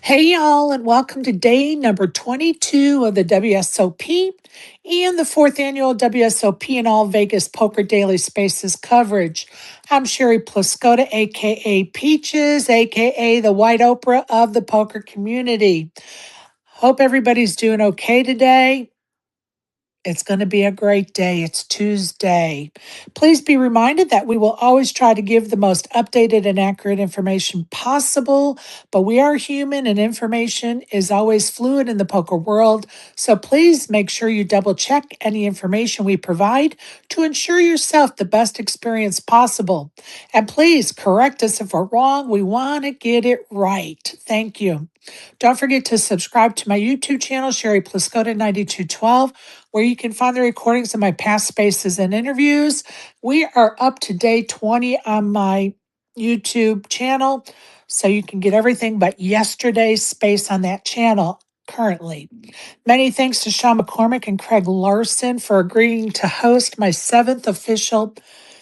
Hey, y'all, and welcome to day number 22 of the WSOP and the fourth annual WSOP and All Vegas Poker Daily Spaces coverage. I'm Sherry Pluskota, aka Peaches, aka the White Oprah of the poker community. Hope everybody's doing okay today. It's going to be a great day. It's Tuesday. Please be reminded that we will always try to give the most updated and accurate information possible, but we are human and information is always fluid in the poker world. So please make sure you double check any information we provide to ensure yourself the best experience possible. And please correct us if we're wrong. We want to get it right. Thank you. Don't forget to subscribe to my YouTube channel, Sherry Pluskota 9212, where you can find the recordings of my past spaces and interviews. We are up to day 20 on my YouTube channel, so you can get everything but yesterday's space on that channel currently. Many thanks to Sean McCormick and Craig Larson for agreeing to host my seventh official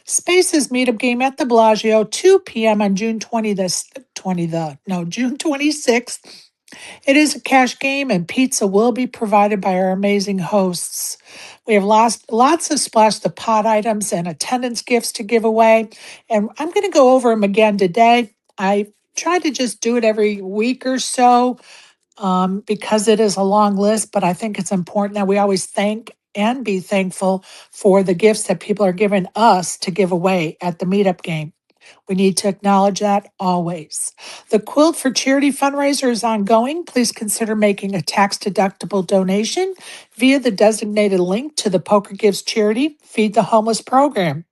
Spaces meetup game at the Bellagio, 2 p.m. on June 26th. It is a cash game, and pizza will be provided by our amazing hosts. We have lots of Splash the Pot items and attendance gifts to give away, and I'm going to go over them again today. I try to just do it every week or so because it is a long list, but I think it's important that we always thank and be thankful for the gifts that people are giving us to give away at the meetup game. We need to acknowledge that always. The Quilt for Charity fundraiser is ongoing. Please consider making a tax-deductible donation via the designated link to the Poker Gives charity Feed the Homeless program.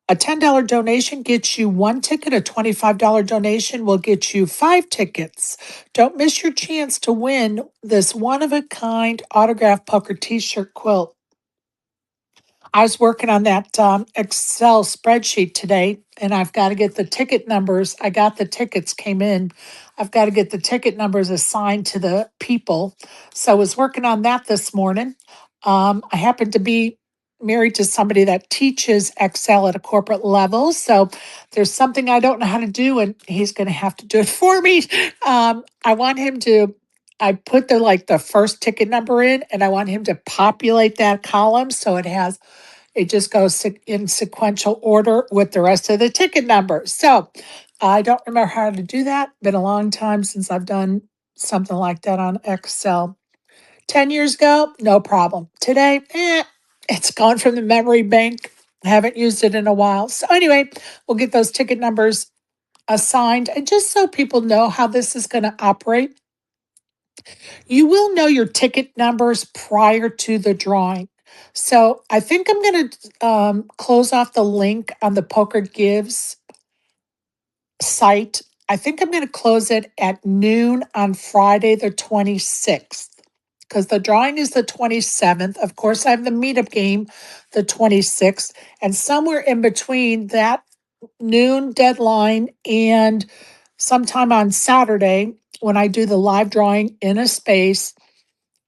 A $10 donation gets you one ticket. A $25 donation will get you 5 tickets. Don't miss your chance to win this one-of-a-kind autographed poker t-shirt quilt. I was working on that Excel spreadsheet today, and I've got to get the ticket numbers. I got the tickets came in. I've got to get the ticket numbers assigned to the people. So I was working on that this morning. I happen to be married to somebody that teaches Excel at a corporate level. So there's something I don't know how to do, and he's going to have to do it for me. I want him to. I put the first ticket number in, and I want him to populate that column so it just goes in sequential order with the rest of the ticket numbers. So I don't remember how to do that. Been a long time since I've done something like that on Excel. 10 years ago, no problem. Today, it's gone from the memory bank. I haven't used it in a while. So anyway, we'll get those ticket numbers assigned. And just so people know how this is going to operate, you will know your ticket numbers prior to the drawing. So I think I'm going to close off the link on the Poker Gives site. I think I'm going to close it at noon on Friday, the 26th, because the drawing is the 27th. Of course, I have the meetup game the 26th, and somewhere in between that noon deadline and sometime on Saturday, when I do the live drawing in a space,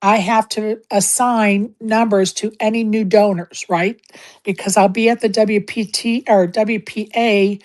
I have to assign numbers to any new donors, right? Because I'll be at the WPT or WPA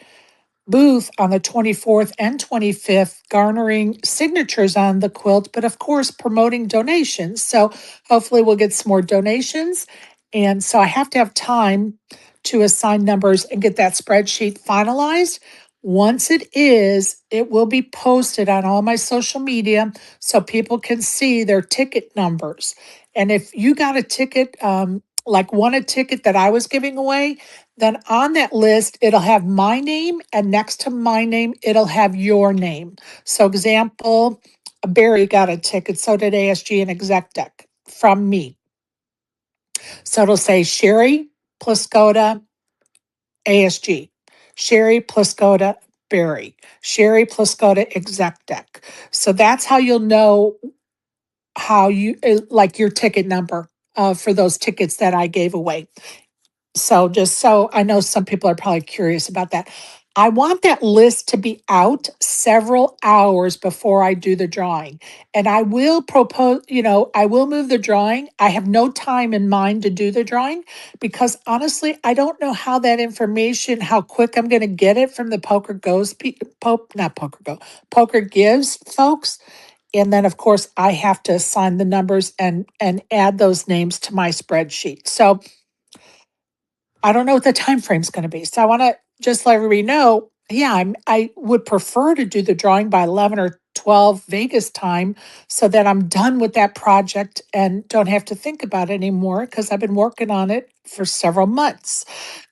booth on the 24th and 25th, garnering signatures on the quilt, but of course, promoting donations. So hopefully, we'll get some more donations. And so I have to have time to assign numbers and get that spreadsheet finalized. Once it is, it will be posted on all my social media so people can see their ticket numbers. And if you got a ticket, won a ticket that I was giving away, then on that list, it'll have my name, and next to my name, it'll have your name. So, example, Barry got a ticket, so did ASG and Exec Deck from me. So it'll say Sherry Pluskota ASG, Sherry Pluskota Barry, Sherry Pluskota Exec Deck. So that's how you'll know how your ticket number for those tickets that I gave away. So just so I know some people are probably curious about that. I want that list to be out several hours before I do the drawing. And I will propose, I will move the drawing. I have no time in mind to do the drawing because honestly, I don't know how that information, how quick I'm going to get it from the Poker Goes, not Poker Go, Poker Gives folks. And then of course I have to assign the numbers and add those names to my spreadsheet. So I don't know what the time frame is going to be. So I want to just let everybody know, yeah, I would prefer to do the drawing by 11 or 12 Vegas time so that I'm done with that project and don't have to think about it anymore because I've been working on it for several months.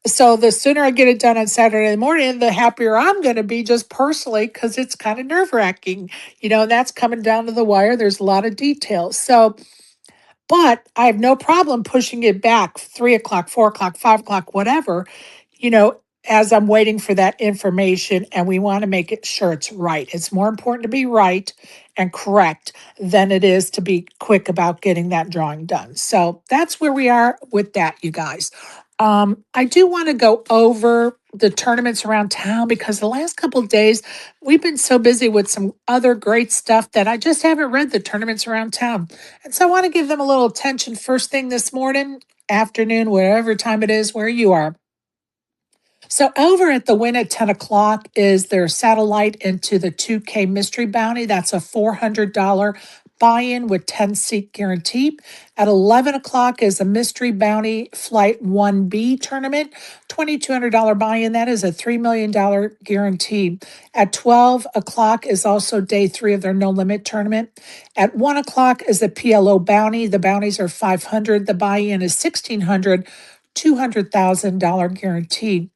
So the sooner I get it done on Saturday morning, the happier I'm going to be just personally because it's kind of nerve-wracking. And that's coming down to the wire. There's a lot of details. So but I have no problem pushing it back 3 o'clock, 4 o'clock, 5 o'clock, whatever, you know, as I'm waiting for that information. And we want to make it sure it's right. It's more important to be right and correct than it is to be quick about getting that drawing done. So that's where we are with that, you guys. I do want to go over the tournaments around town because the last couple of days we've been so busy with some other great stuff that I just haven't read the tournaments around town. And so I want to give them a little attention first thing this morning, afternoon, whatever time it is where you are. So over at the Win at 10 o'clock is their satellite into the 2K Mystery Bounty. That's a $400 buy-in with 10-seat guarantee. At 11 o'clock is a Mystery Bounty Flight 1B tournament, $2,200 buy-in. That is a $3 million guarantee. At 12 o'clock is also day 3 of their No Limit tournament. At 1 o'clock is the PLO Bounty. The bounties are 500. The buy-in is 1,600, $200,000 guarantee.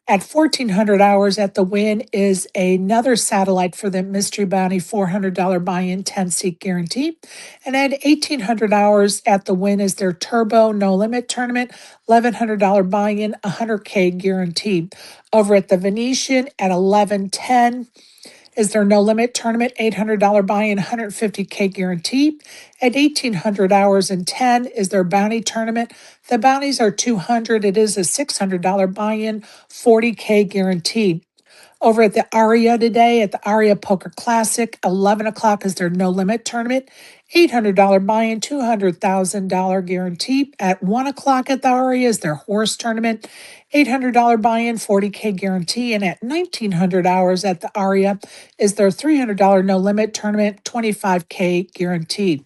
At 1,400 hours at the Win is another satellite for the Mystery Bounty $400 buy-in 10-seat guarantee. And at 1,800 hours at the Win is their Turbo No Limit tournament, $1,100 buy-in, $100K guarantee. Over at the Venetian at 11:10 is their No Limit tournament, $800 buy-in, $150K guarantee. At 1,800 hours and 10 is their bounty tournament. The bounties are $200. It is a $600 buy-in, $40K guarantee. Over at the Aria today, at the Aria Poker Classic, 11 o'clock is their No Limit tournament. $800 buy-in, $200,000 guarantee. At 1 o'clock at the Aria is their horse tournament. $800 buy-in, $40K guarantee. And at 1,900 hours at the Aria is their $300 No Limit tournament, $25K guarantee.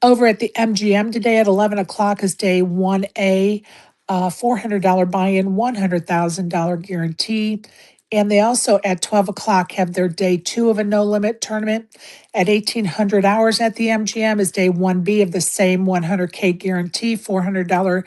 Over at the MGM today at 11 o'clock is day 1A, $400 buy-in, $100,000 guarantee. And they also at 12 o'clock have their day 2 of a no limit tournament. At 1,800 hours at the MGM is day 1B of the same 100K guarantee, $400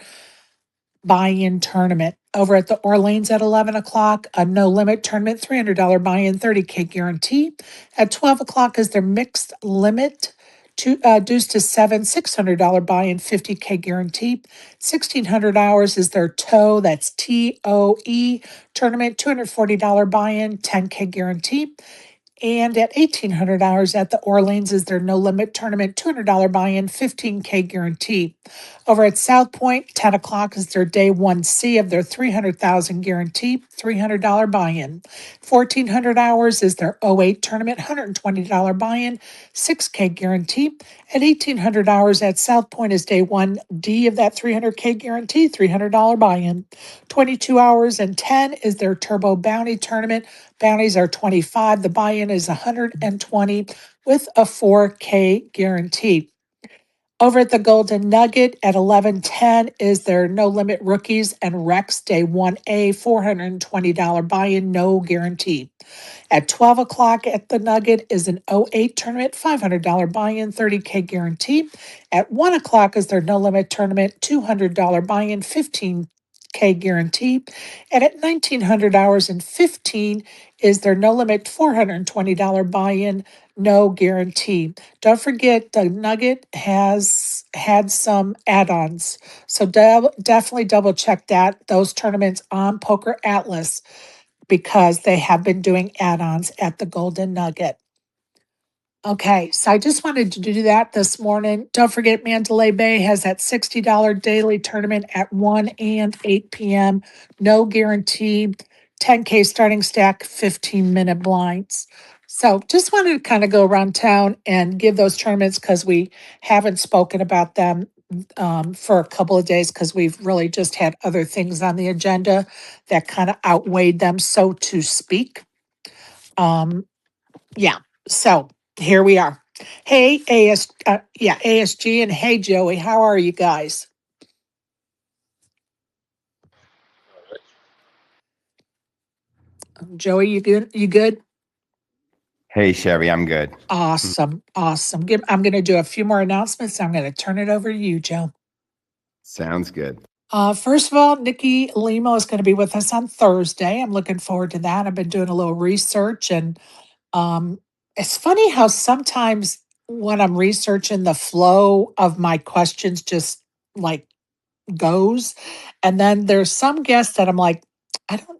buy-in tournament. Over at the Orleans at 11 o'clock, a no limit tournament, $300 buy-in, $30K guarantee. At 12 o'clock is their mixed limit. Deuce to 7, $600 buy-in, $50K guarantee. 1,600 hours is their TOE, that's TOE tournament, $240 buy-in, $10K guarantee. And at 1,800 hours at the Orleans is their no limit tournament, $200 buy-in, $15K guarantee. Over at South Point, 10 o'clock is their day 1C of their $300,000 guarantee, $300 buy-in. 1,400 hours is their '08 tournament, $120 buy-in, $6K guarantee. At 1,800 hours at South Point is day 1D of that $300K guarantee, $300 buy-in. 22 hours and 10 is their Turbo Bounty tournament. Bounties are 25. The buy-in is 120 with a 4K guarantee. Over at the Golden Nugget at 11:10 is their No Limit Rookies and Rex Day 1A, $420 buy-in, no guarantee. At 12 o'clock at the Nugget is an '08 tournament, $500 buy-in, $30K guarantee. At 1 o'clock is their No Limit tournament, $200 buy-in, $15K guarantee. And at 1,900 hours and 15 is their No Limit $420 buy-in, no guarantee. Don't forget, the Nugget has had some add-ons. So definitely double check those tournaments on Poker Atlas because they have been doing add-ons at the Golden Nugget. Okay, so I just wanted to do that this morning. Don't forget, Mandalay Bay has that $60 daily tournament at 1 and 8 p.m. No guarantee. 10K starting stack, 15-minute blinds. So just wanted to kind of go around town and give those tournaments because we haven't spoken about them for a couple of days because we've really just had other things on the agenda that kind of outweighed them, so to speak. Yeah, so here we are. Hey, ASG, and hey, Joey, how are you guys? Joey, you good? You good? Hey, Sherry, I'm good. Awesome, awesome. I'm going to do a few more announcements. I'm going to turn it over to you, Joe. Sounds good. First of all, Nikki Limo is going to be with us on Thursday. I'm looking forward to that. I've been doing a little research, and um, it's funny how sometimes when I'm researching, the flow of my questions just like goes. And then there's some guests that I'm like, I don't,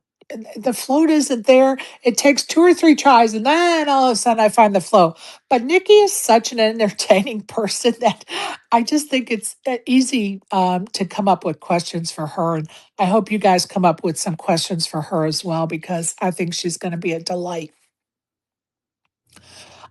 the float isn't there. It takes two or three tries, and then all of a sudden I find the flow. But Nikki is such an entertaining person that I just think it's easy to come up with questions for her. And I hope you guys come up with some questions for her as well, because I think she's going to be a delight.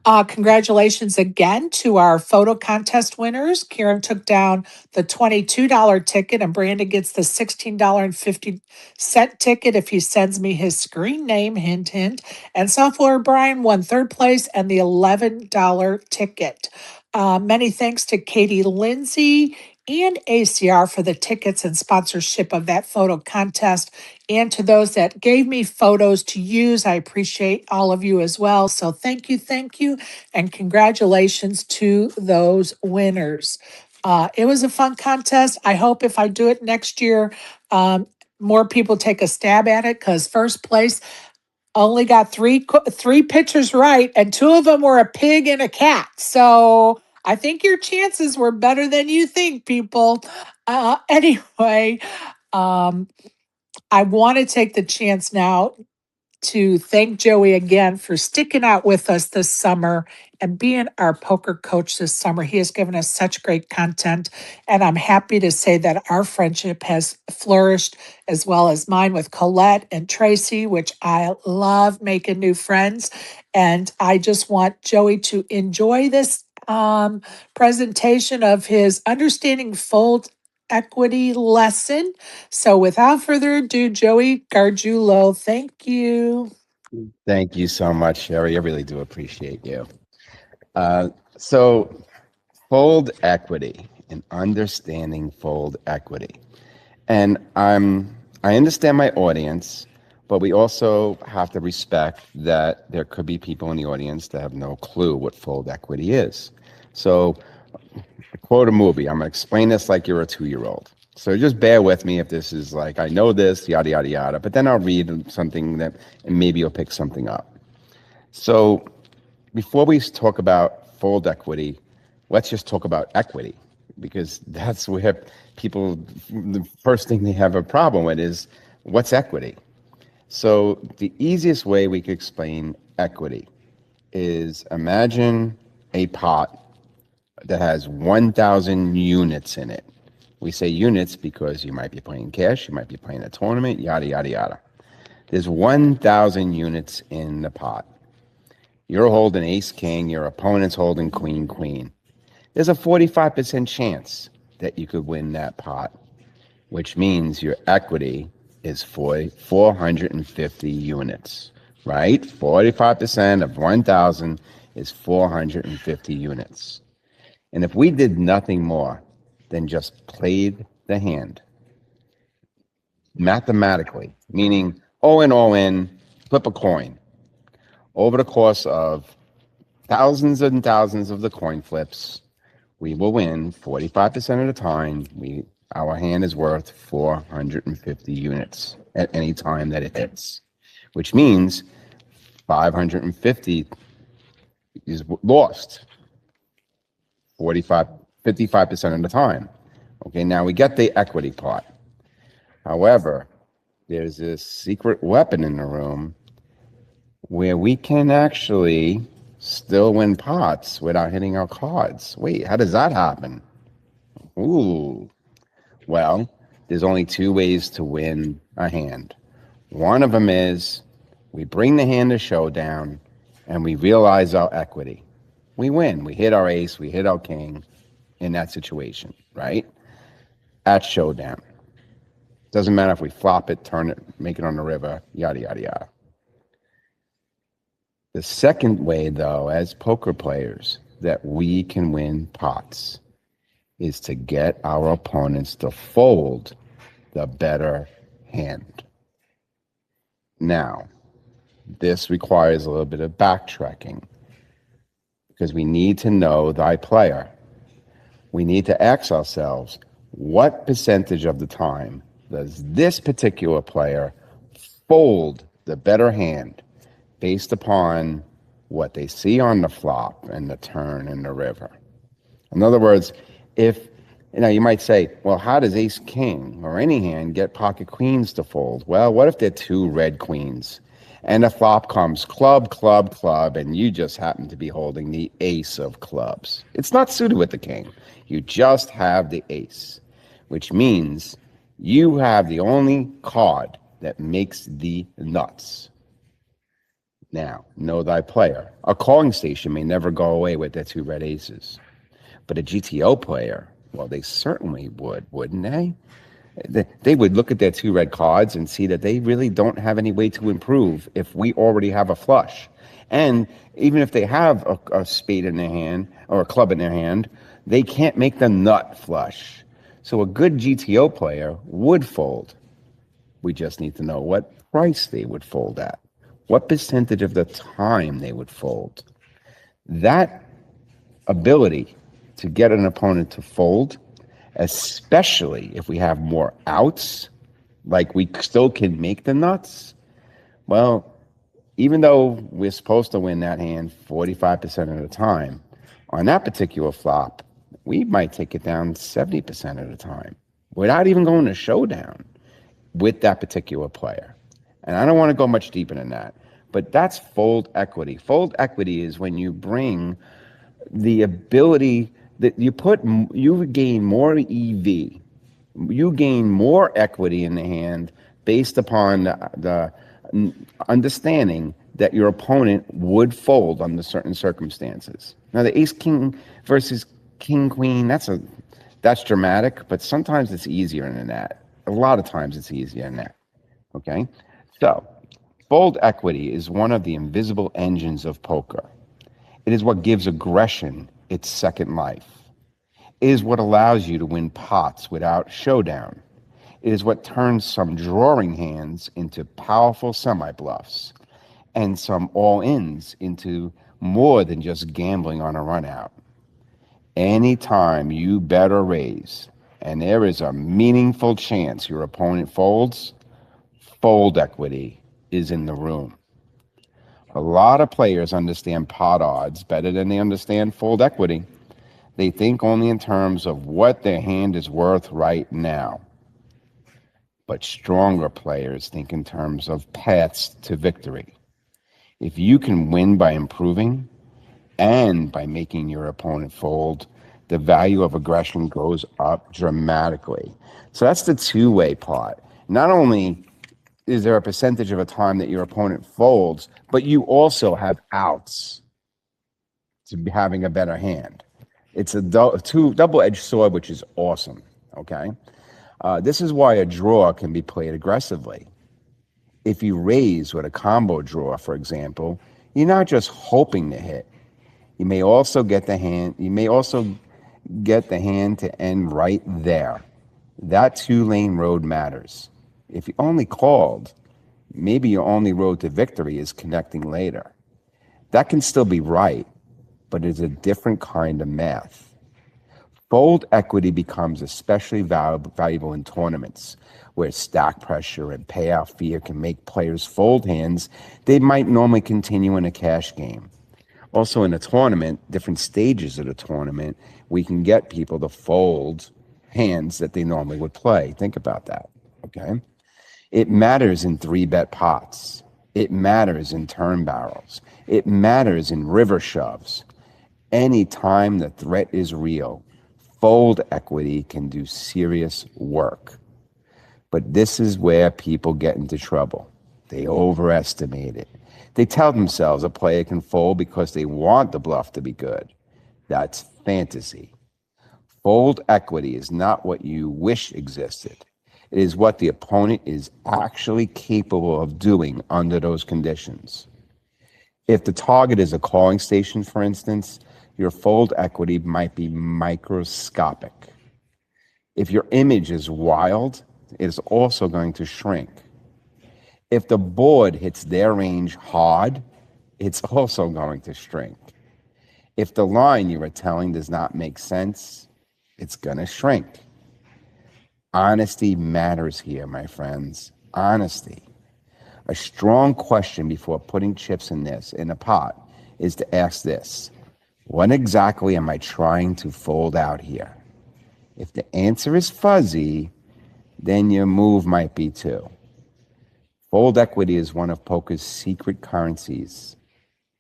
Congratulations again to our photo contest winners. Kieran took down the $22 ticket, and Brandon gets the $16.50 ticket if he sends me his screen name, hint, hint. And Software Brian won third place and the $11 ticket. Many thanks to Katie Lindsay and ACR for the tickets and sponsorship of that photo contest. And to those that gave me photos to use, I appreciate all of you as well. So thank you, and congratulations to those winners. It was a fun contest. I hope if I do it next year, more people take a stab at it, because first place only got three pictures right, and two of them were a pig and a cat. So I think your chances were better than you think, people. Anyway, um, I want to take the chance now to thank Joey again for sticking out with us this summer and being our poker coach this summer. He has given us such great content, and I'm happy to say that our friendship has flourished, as well as mine with Colette and Tracy, which I love making new friends. And I just want Joey to enjoy this presentation of his Understanding Fold Equity lesson. So without further ado, Joey Gargiulo, thank you. Thank you so much, Sherry. I really do appreciate you. So, fold equity and understanding fold equity. And I understand my audience, but we also have to respect that there could be people in the audience that have no clue what fold equity is. So, quote a movie. I'm going to explain this like you're a 2-year-old. So just bear with me if this is like, I know this, yada, yada, yada. But then I'll read something that, and maybe you'll pick something up. So before we talk about fold equity, let's just talk about equity, because that's where people, the first thing they have a problem with is what's equity? So the easiest way we could explain equity is imagine a pot that has 1,000 units in it. We say units because you might be playing cash, you might be playing a tournament, yada, yada, yada. There's 1,000 units in the pot. You're holding ace king, your opponent's holding queen queen. There's a 45% chance that you could win that pot, which means your equity is 450 units, right? 45% of 1,000 is 450 units. And if we did nothing more than just played the hand mathematically, meaning all in, flip a coin, over the course of thousands and thousands of the coin flips, we will win 45% of the time. Our hand is worth 450 units at any time that it hits, which means 550 is lost 55% of the time. Okay, now we get the equity part. However, there's this secret weapon in the room where we can actually still win pots without hitting our cards. Wait, how does that happen? Ooh. Well, there's only two ways to win a hand. One of them is we bring the hand to showdown and we realize our equity. We win. We hit our ace, we hit our king in that situation, right? At showdown. Doesn't matter if we flop it, turn it, make it on the river, yada, yada, yada. The second way, though, as poker players, that we can win pots is to get our opponents to fold the better hand. Now, this requires a little bit of backtracking because we need to know thy player. We need to ask ourselves, what percentage of the time does this particular player fold the better hand based upon what they see on the flop and the turn and the river? In other words, if you might say, well, how does ace king or any hand get pocket queens to fold? Well, what if they're two red queens and the flop comes club, club, club, and you just happen to be holding the ace of clubs? It's not suited with the king. You just have the ace, which means you have the only card that makes the nuts. Now, know thy player. A calling station may never go away with their two red aces. But a GTO player, well, they certainly would, wouldn't they? They would look at their two red cards and see that they really don't have any way to improve if we already have a flush. And even if they have a spade in their hand or a club in their hand, they can't make the nut flush. So a good GTO player would fold. We just need to know what price they would fold at, what percentage of the time they would fold. That ability to get an opponent to fold, especially if we have more outs, like we still can make the nuts, well, even though we're supposed to win that hand 45% of the time, on that particular flop, we might take it down 70% of the time without even going to showdown with that particular player. And I don't want to go much deeper than that, but that's fold equity. Fold equity is when you bring the ability that you gain more EV, you gain more equity in the hand based upon the understanding that your opponent would fold under certain circumstances. Now, the ace king versus king queen, that's dramatic, but sometimes it's easier than that. A lot of times it's easier than that. Okay, so fold equity is one of the invisible engines of poker. It is what gives aggression its second life. It is what allows you to win pots without showdown. It is what turns some drawing hands into powerful semi-bluffs and some all-ins into more than just gambling on a run-out. Anytime you bet or raise, and there is a meaningful chance your opponent folds, fold equity is in the room. A lot of players understand pot odds better than they understand fold equity. They think only in terms of what their hand is worth right now. But stronger players think in terms of paths to victory. If you can win by improving and by making your opponent fold, the value of aggression goes up dramatically. So that's the two-way part. Not only is there a percentage of a time that your opponent folds, but you also have outs to be having a better hand. It's a double-edged sword, which is awesome, okay? This is why a draw can be played aggressively. If you raise with a combo draw, for example, you're not just hoping to hit. You may also get the hand to end right there. That two-lane road matters. If you only called, maybe your only road to victory is connecting later. That can still be right, but it's a different kind of math. Fold equity becomes especially valuable in tournaments where stack pressure and payout fear can make players fold hands they might normally continue in a cash game. Also in a tournament, different stages of the tournament, we can get people to fold hands that they normally would play. Think about that, okay? It matters in 3-bet pots. It matters in turn barrels. It matters in river shoves. Anytime the threat is real, fold equity can do serious work. But this is where people get into trouble. They overestimate it. They tell themselves a player can fold because they want the bluff to be good. That's fantasy. Fold equity is not what you wish existed. It is what the opponent is actually capable of doing under those conditions. If the target is a calling station, for instance, your fold equity might be microscopic. If your image is wild, it is also going to shrink. If the board hits their range hard, it's also going to shrink. If the line you are telling does not make sense, it's going to shrink. Honesty matters here, my friends. Honesty. A strong question before putting chips in a pot is to ask this: what exactly am I trying to fold out here? If the answer is fuzzy, then your move might be too. Fold equity is one of poker's secret currencies.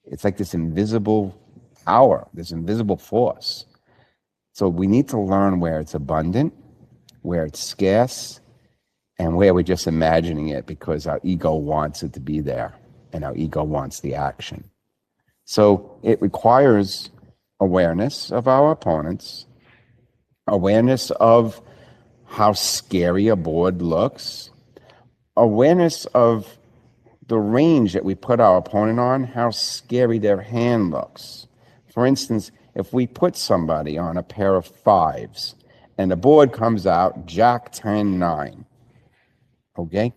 It's like this invisible power, this invisible force. So we need to learn where it's abundant, where it's scarce, and where we're just imagining it because our ego wants it to be there and our ego wants the action. So it requires awareness of our opponents, awareness of how scary a board looks, awareness of the range that we put our opponent on, how scary their hand looks. For instance, if we put somebody on a pair of fives and the board comes out Jack 10 9, okay,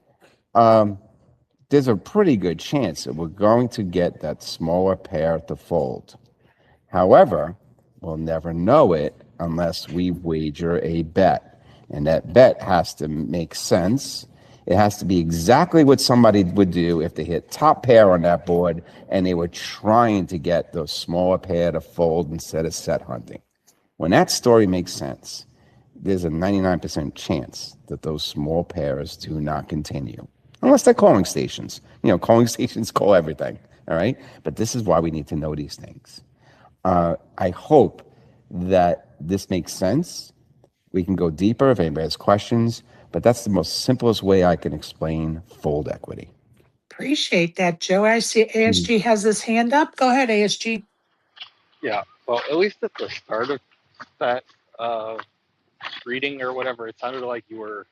there's a pretty good chance that we're going to get that smaller pair to fold. However, we'll never know it unless we wager a bet. And that bet has to make sense. It has to be exactly what somebody would do if they hit top pair on that board and they were trying to get those smaller pair to fold instead of set hunting. When that story makes sense, there's a 99% chance that those small pairs do not continue. Unless they're calling stations. You know, calling stations call everything, all right? But this is why we need to know these things. I hope that this makes sense. We can go deeper if anybody has questions, but that's the most simplest way I can explain fold equity. Appreciate that, Joe. I see ASG has his hand up. Go ahead, ASG. Yeah, well, at least at the start of that uh, reading or whatever, it sounded like you were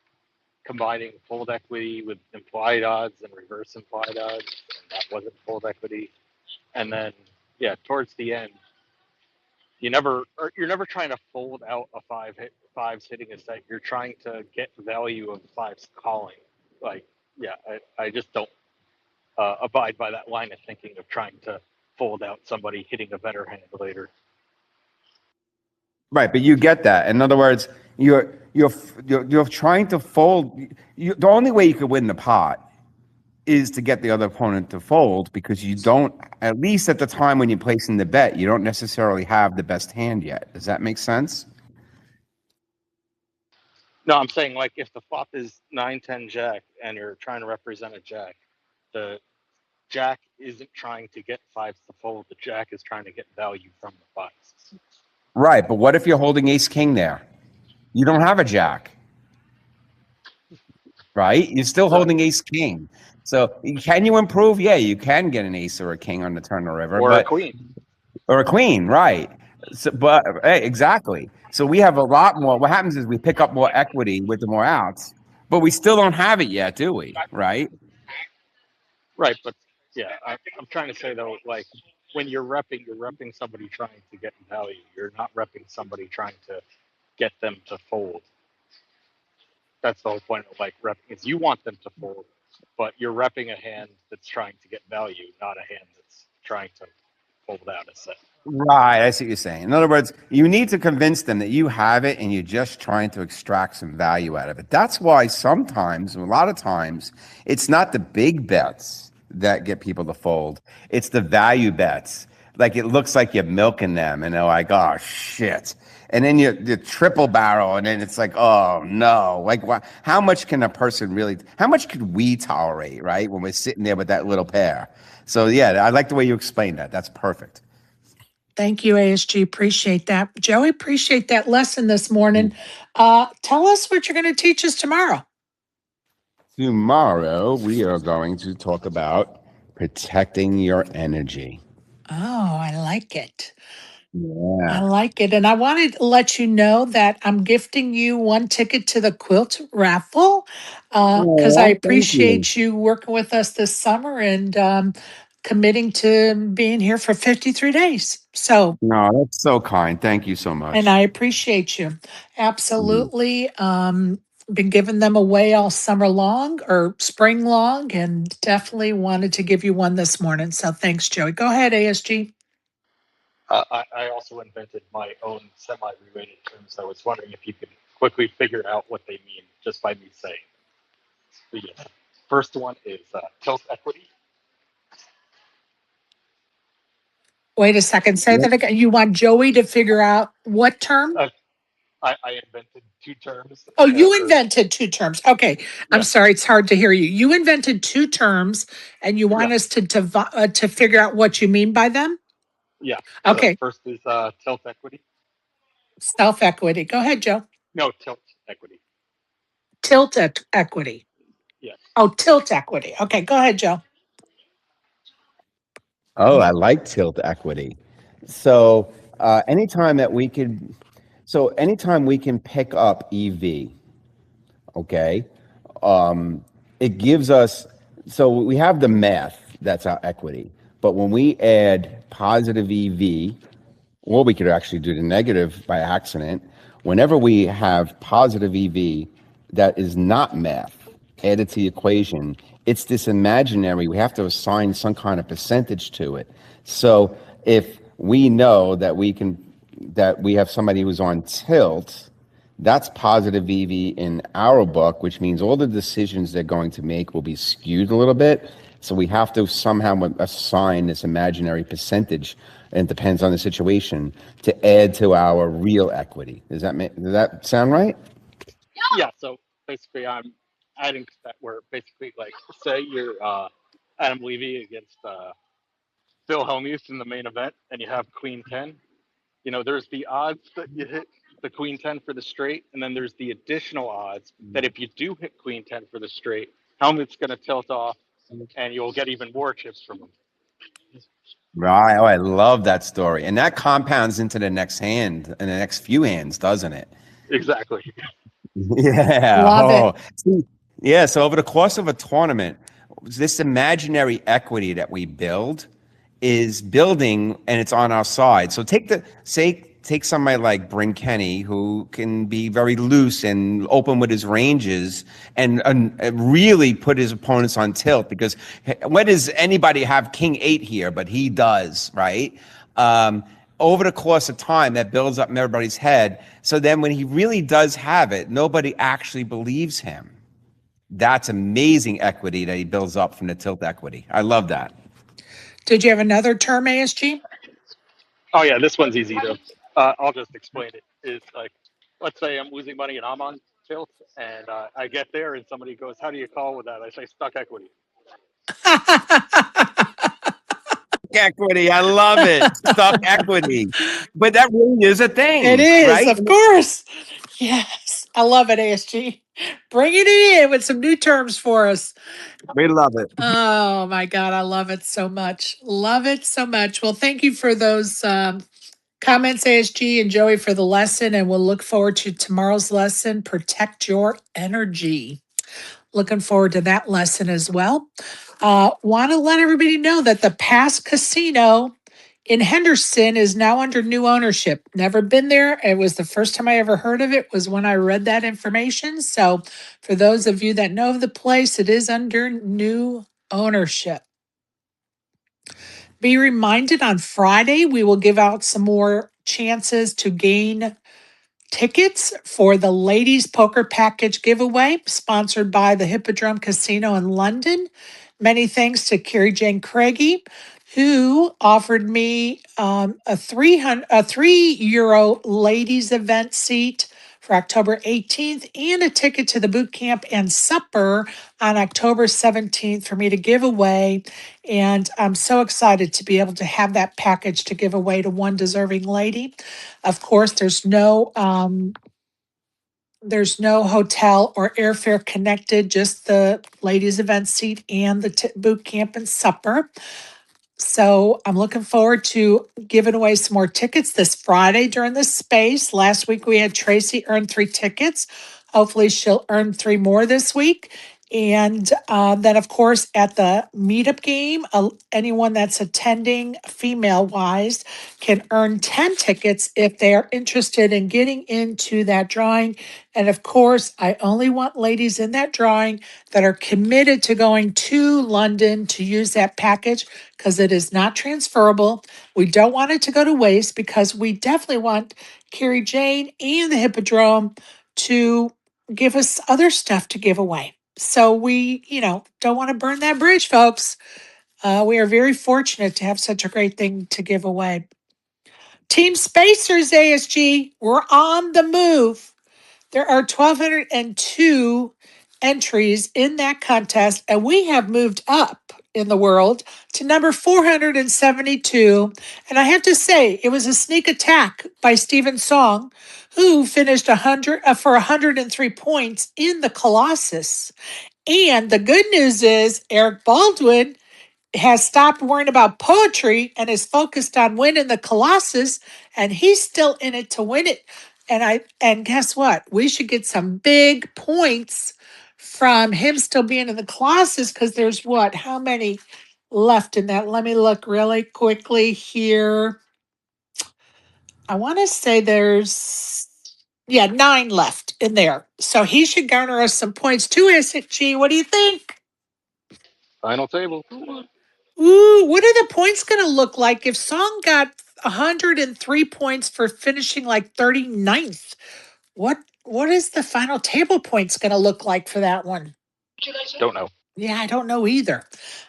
combining fold equity with implied odds and reverse implied odds, and that wasn't fold equity. And then, yeah, towards the end, you're never trying to fold out a fives hitting a set. You're trying to get value of fives calling. Like, yeah, I just don't abide by that line of thinking of trying to fold out somebody hitting a better hand later. Right, but you get that. In other words, you're trying to fold. The only way you could win the pot is to get the other opponent to fold because you don't, at least at the time when you're placing the bet, you don't necessarily have the best hand yet. Does that make sense? No, I'm saying like if the flop is 9-10 jack and you're trying to represent a jack, the jack isn't trying to get fives to fold. The jack is trying to get value from the fives. Right, but what if you're holding ace king there? You don't have a jack, right? You're still holding ace king. So can you improve? Yeah, you can get an ace or a king on the turn of the river, Or a queen. or a queen, right? So, but hey, exactly. So we have a lot more. What happens is we pick up more equity with the more outs, but we still don't have it yet, do we? Right? Right, but yeah, I'm trying to say though, like when you're repping somebody trying to get value. You're not repping somebody trying to get them to fold. That's the whole point of like repping is you want them to fold, but you're repping a hand that's trying to get value, not a hand that's trying to fold out a set. Right, I see what you're saying. In other words, you need to convince them that you have it and you're just trying to extract some value out of it. That's why sometimes, a lot of times, it's not the big bets that get people to fold. It's the value bets. Like it looks like you're milking them and they're like, oh shit. And then you triple barrel and then it's like, oh no. Like how much can a person really, how much could we tolerate, right? When we're sitting there with that little pair. So yeah, I like the way you explained that. That's perfect. Thank you, ASG. Appreciate that. Joey, appreciate that lesson this morning. Tell us what you're going to teach us tomorrow. Tomorrow, we are going to talk about protecting your energy. Oh, I like it. I Yeah. like it. And I wanted to let you know that I'm gifting you one ticket to the quilt raffle because I Oh, thank you. appreciate you working with us this summer and committing to being here for 53 days. So, No, that's so kind. Thank you so and much. I appreciate you. Mhm. Absolutely. Been giving them away all summer long or spring long, and definitely wanted to give you one this morning. So thanks, Joey. Go ahead, ASG. I also invented my own semi-related terms. I was wondering if you could quickly figure out what they mean just by me saying. The first one is tilt equity. Wait a second. Say Yep. that again. You want Joey to figure out what term? Uh, I invented two terms. Oh, you Or invented two terms. Okay. I'm yeah, sorry. It's hard to hear you. You invented two terms and you yeah, want us to figure out what you mean by them? yeah. The Okay. first is tilt equity. Self equity. Go ahead, Joe. No, tilt equity. Equity. Yes. Oh, tilt equity. Okay. Go ahead, Joe. Oh, I like tilt equity. So, anytime that we could, so anytime we can pick up EV, okay, it gives us, so we have the math, that's our equity. But when we add positive EV, or we could actually do the negative by accident. Whenever we have positive EV that is not math added to the equation, it's this imaginary, we have to assign some kind of percentage to it. So if we know that we have somebody who's on tilt, that's positive EV in our book, which means all the decisions they're going to make will be skewed a little bit. So we have to somehow assign this imaginary percentage, and it depends on the situation, to add to our real equity. Does that sound right? Yeah. So basically, I'm adding that where basically, like, say you're Adam Levy against Phil Hellmuth in the main event, and you have Queen 10. There's the odds that you hit the Queen 10 for the straight, and then there's the additional odds that if you do hit Queen 10 for the straight, Helmut's going to tilt off, and you'll get even more chips from him. Right. Oh, I love that story. And that compounds into the next hand and the next few hands, doesn't it? Exactly. Yeah. Love it. Oh, see, yeah. So over the course of a tournament, this imaginary equity that we build is building, and it's on our side. So take somebody like Bryn Kenny, who can be very loose and open with his ranges, and really put his opponents on tilt. Because when does anybody have King 8 here? But he does, right? Um, Over the course of time, that builds up in everybody's head. So then when he really does have it, nobody actually believes him. That's amazing equity that he builds up from the tilt equity. I love that. Did you have another term, ASG? Oh yeah, this one's easy though. I'll just explain it. It's like, let's say I'm losing money and I'm on tilt, and I get there and somebody goes, "How do you call with that?" I say, "Stuck equity." Equity, I love it. Stuck equity. But that really is a It thing, is, right? of course. Yes. I love it, ASG. Bringing it in with some new terms for us. We love it. Oh my God, I love it so much. Love it so much. Well, thank you for those comments, ASG and Joey, for the lesson. And we'll look forward to tomorrow's lesson, Protect Your Energy. Looking forward to that lesson as well. Want to let everybody know that the Pass Casino in Henderson is now under new ownership. Never been there. It was the first time I ever heard of it was when I read that information. So for those of you that know of the place, it is under new ownership. Be reminded on Friday, we will give out some more chances to gain tickets for the ladies poker package giveaway sponsored by the Hippodrome Casino in London. Many thanks to Carrie Jane Craigie, who offered me a €3 ladies event seat for October 18th and a ticket to the boot camp and supper on October 17th for me to give away. And I'm so excited to be able to have that package to give away to one deserving lady. Of course, there's no There's no hotel or airfare connected, just the ladies' event seat and the boot camp and supper. So I'm looking forward to giving away some more tickets this Friday during the space. Last week we had Tracy earn 3 tickets. Hopefully she'll earn 3 more this week. And then, of course, at the meetup game, anyone that's attending female wise can earn 10 tickets if they are interested in getting into that drawing. And of course, I only want ladies in that drawing that are committed to going to London to use that package because it is not transferable. We don't want it to go to waste because we definitely want Carrie Jane and the Hippodrome to give us other stuff to give away. So we, don't want to burn that bridge, folks. We are very fortunate to have such a great thing to give away. Team Spacers ASG, we're on the move. There are 1,202 entries in that contest, and we have moved up in the world to number 472. And I have to say, it was a sneak attack by Stephen Song, who finished 100 for 103 points in the Colossus. And the good news is Eric Baldwin has stopped worrying about poetry and is focused on winning the Colossus, and he's still in it to win it. And guess what? We should get some big points from him still being in the Colossus because there's what? How many left in that? Let me look really quickly here. I want to say there's 9 left in there. So he should garner us some points too, SG. What do you think? Final table. Ooh, what are the points going to look like if Song got 103 points for finishing like 39th? What is the final table points going to look like for that one? Don't know. Yeah, I don't know either.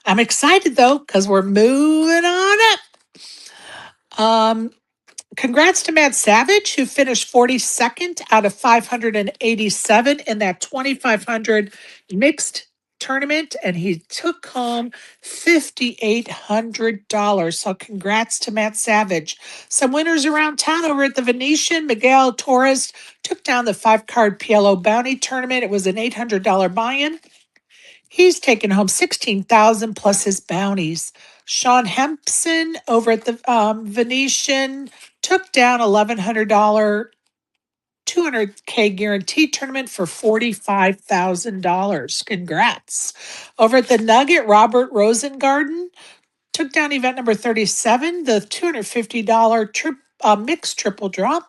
I'm excited though because we're moving on up. Congrats to Matt Savage, who finished 42nd out of 587 in that 2,500 mixed tournament, and he took home $5,800. So, congrats to Matt Savage. Some winners around town over at the Venetian. Miguel Torres took down the 5-card PLO Bounty Tournament. It was an $800 buy in. He's taken home 16,000 plus his bounties. Sean Hempson over at the Venetian took down $1,100 200K guarantee tournament for $45,000. Congrats. Over at the Nugget, Robert Rosengarten took down event number 37, the $250 mixed triple draw.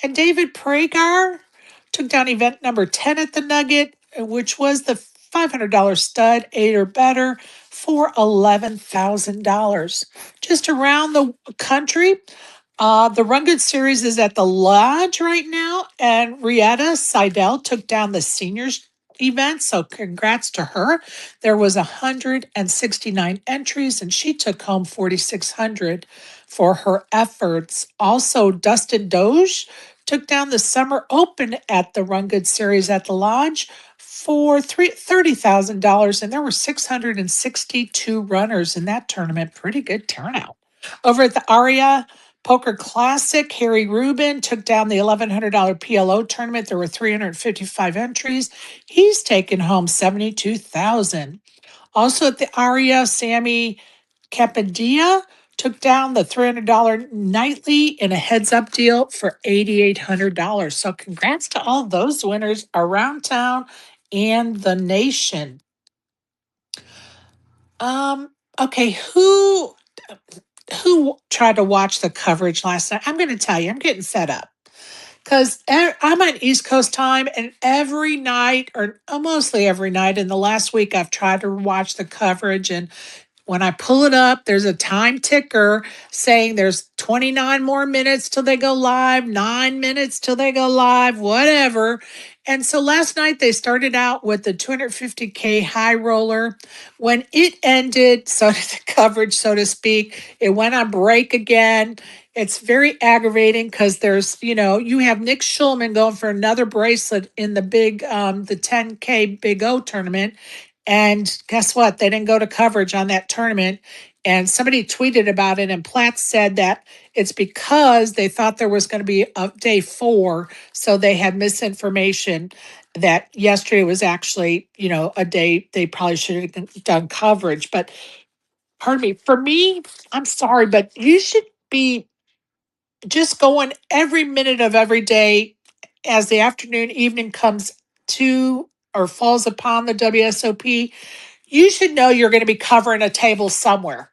And David Pragar took down event number 10 at the Nugget, which was the $500 stud, 8 or better, for $11,000. Just around the country, the Run Good Series is at the Lodge right now, and Rietta Seidel took down the seniors event, so congrats to her. There was 169 entries, and she took home 4,600 for her efforts. Also, Dustin Doge took down the Summer Open at the Run Good Series at the Lodge for $30,000, and there were 662 runners in that tournament. Pretty good turnout. Over at the Aria Poker Classic, Harry Rubin took down the $1,100 PLO tournament. There were 355 entries. He's taken home 72,000. Also at the Aria, Sammy Capadia took down the $300 nightly in a heads up deal for $8,800. So congrats to all those winners around town and the nation. Okay, who tried to watch the coverage last night? I'm going to tell you, I'm getting set up because I'm on East Coast time, and every night, or mostly every night in the last week, I've tried to watch the coverage. And when I pull it up, there's a time ticker saying there's 29 more minutes till they go live, 9 minutes till they go live, whatever. And so last night they started out with the 250K high roller. When it ended, so did the coverage, so to speak. It went on break again. It's very aggravating because you have Nick Schulman going for another bracelet in the 10K Big O tournament. And guess what? They didn't go to coverage on that tournament. And somebody tweeted about it, and Platt said that it's because they thought there was going to be a day 4. So they had misinformation that yesterday was actually, a day they probably should have done coverage. But pardon me, for me, I'm sorry, but you should be just going every minute of every day as the afternoon, evening comes to or falls upon the WSOP. You should know you're going to be covering a table somewhere.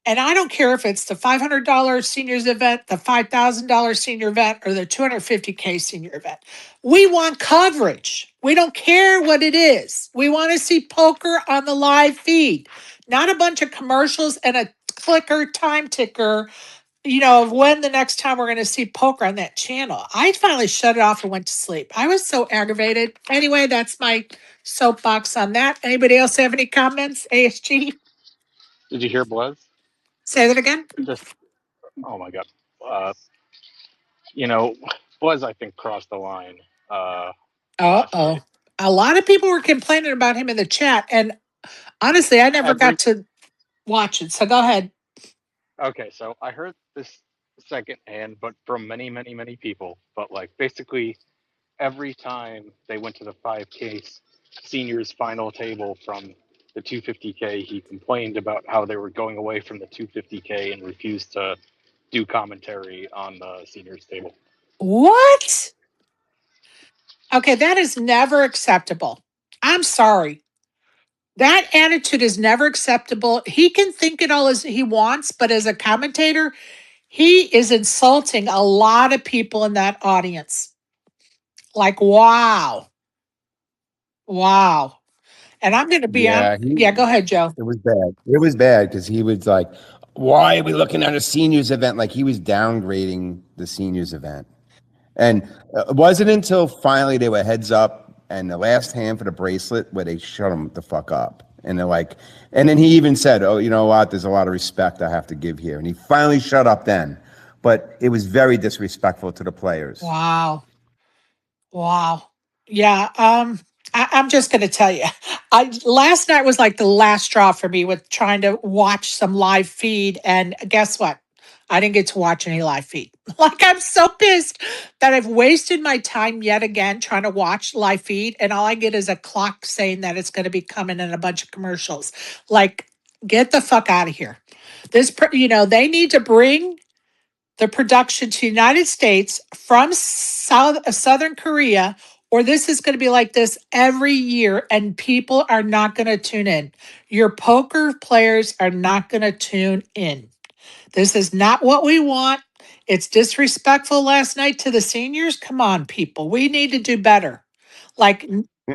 And I don't care if it's the $500 seniors event, the $5,000 senior event, or the 250K senior event. We want coverage. We don't care what it is. We want to see poker on the live feed, not a bunch of commercials and a clicker time ticker, of when the next time we're going to see poker on that channel. I finally shut it off and went to sleep. I was so aggravated. Anyway, that's my soapbox on that. Anybody else have any comments? ASG? Did you hear Blaz? Say that again. Just oh my god. Uh, you know, Blaz I think crossed the line last Uh-oh. night. A lot of people were complaining about him in the chat. And honestly, I never got Every to watch it. So go ahead. Okay, so I heard this secondhand, but from many, many, many people. But like basically every time they went to the 5K seniors final table from the 250K, he complained about how they were going away from the 250K and refused to do commentary on the seniors table. What? Okay, that is never acceptable. I'm sorry. That attitude is never acceptable. He can think it all as he wants, but as a commentator, he is insulting a lot of people in that audience. Like, wow. Wow. And I'm going to be on. Yeah, Yeah, go ahead, Joe. it was bad. It was bad because he was like, "Why are we looking at a seniors event?" Like he was downgrading the seniors event. And it wasn't until finally they were heads up and the last hand for the bracelet where they shut him the fuck up. And they're like, and then he even said, "Oh, you know what? There's a lot of respect I have to give here." And he finally shut up then. But it was very disrespectful to the players. Wow. Wow. Yeah. I'm just going to tell you, last night was like the last straw for me with trying to watch some live feed. And guess what? I didn't get to watch any live feed. Like, I'm so pissed that I've wasted my time yet again trying to watch live feed. And all I get is a clock saying that it's going to be coming in a bunch of commercials. Like, get the fuck out of here. They need to bring the production to the United States from Southern Korea, or this is going to be like this every year, and people are not going to tune in. Your poker players are not going to tune in. This is not what we want. It's disrespectful last night to the seniors. Come on, people. We need to do better. Like,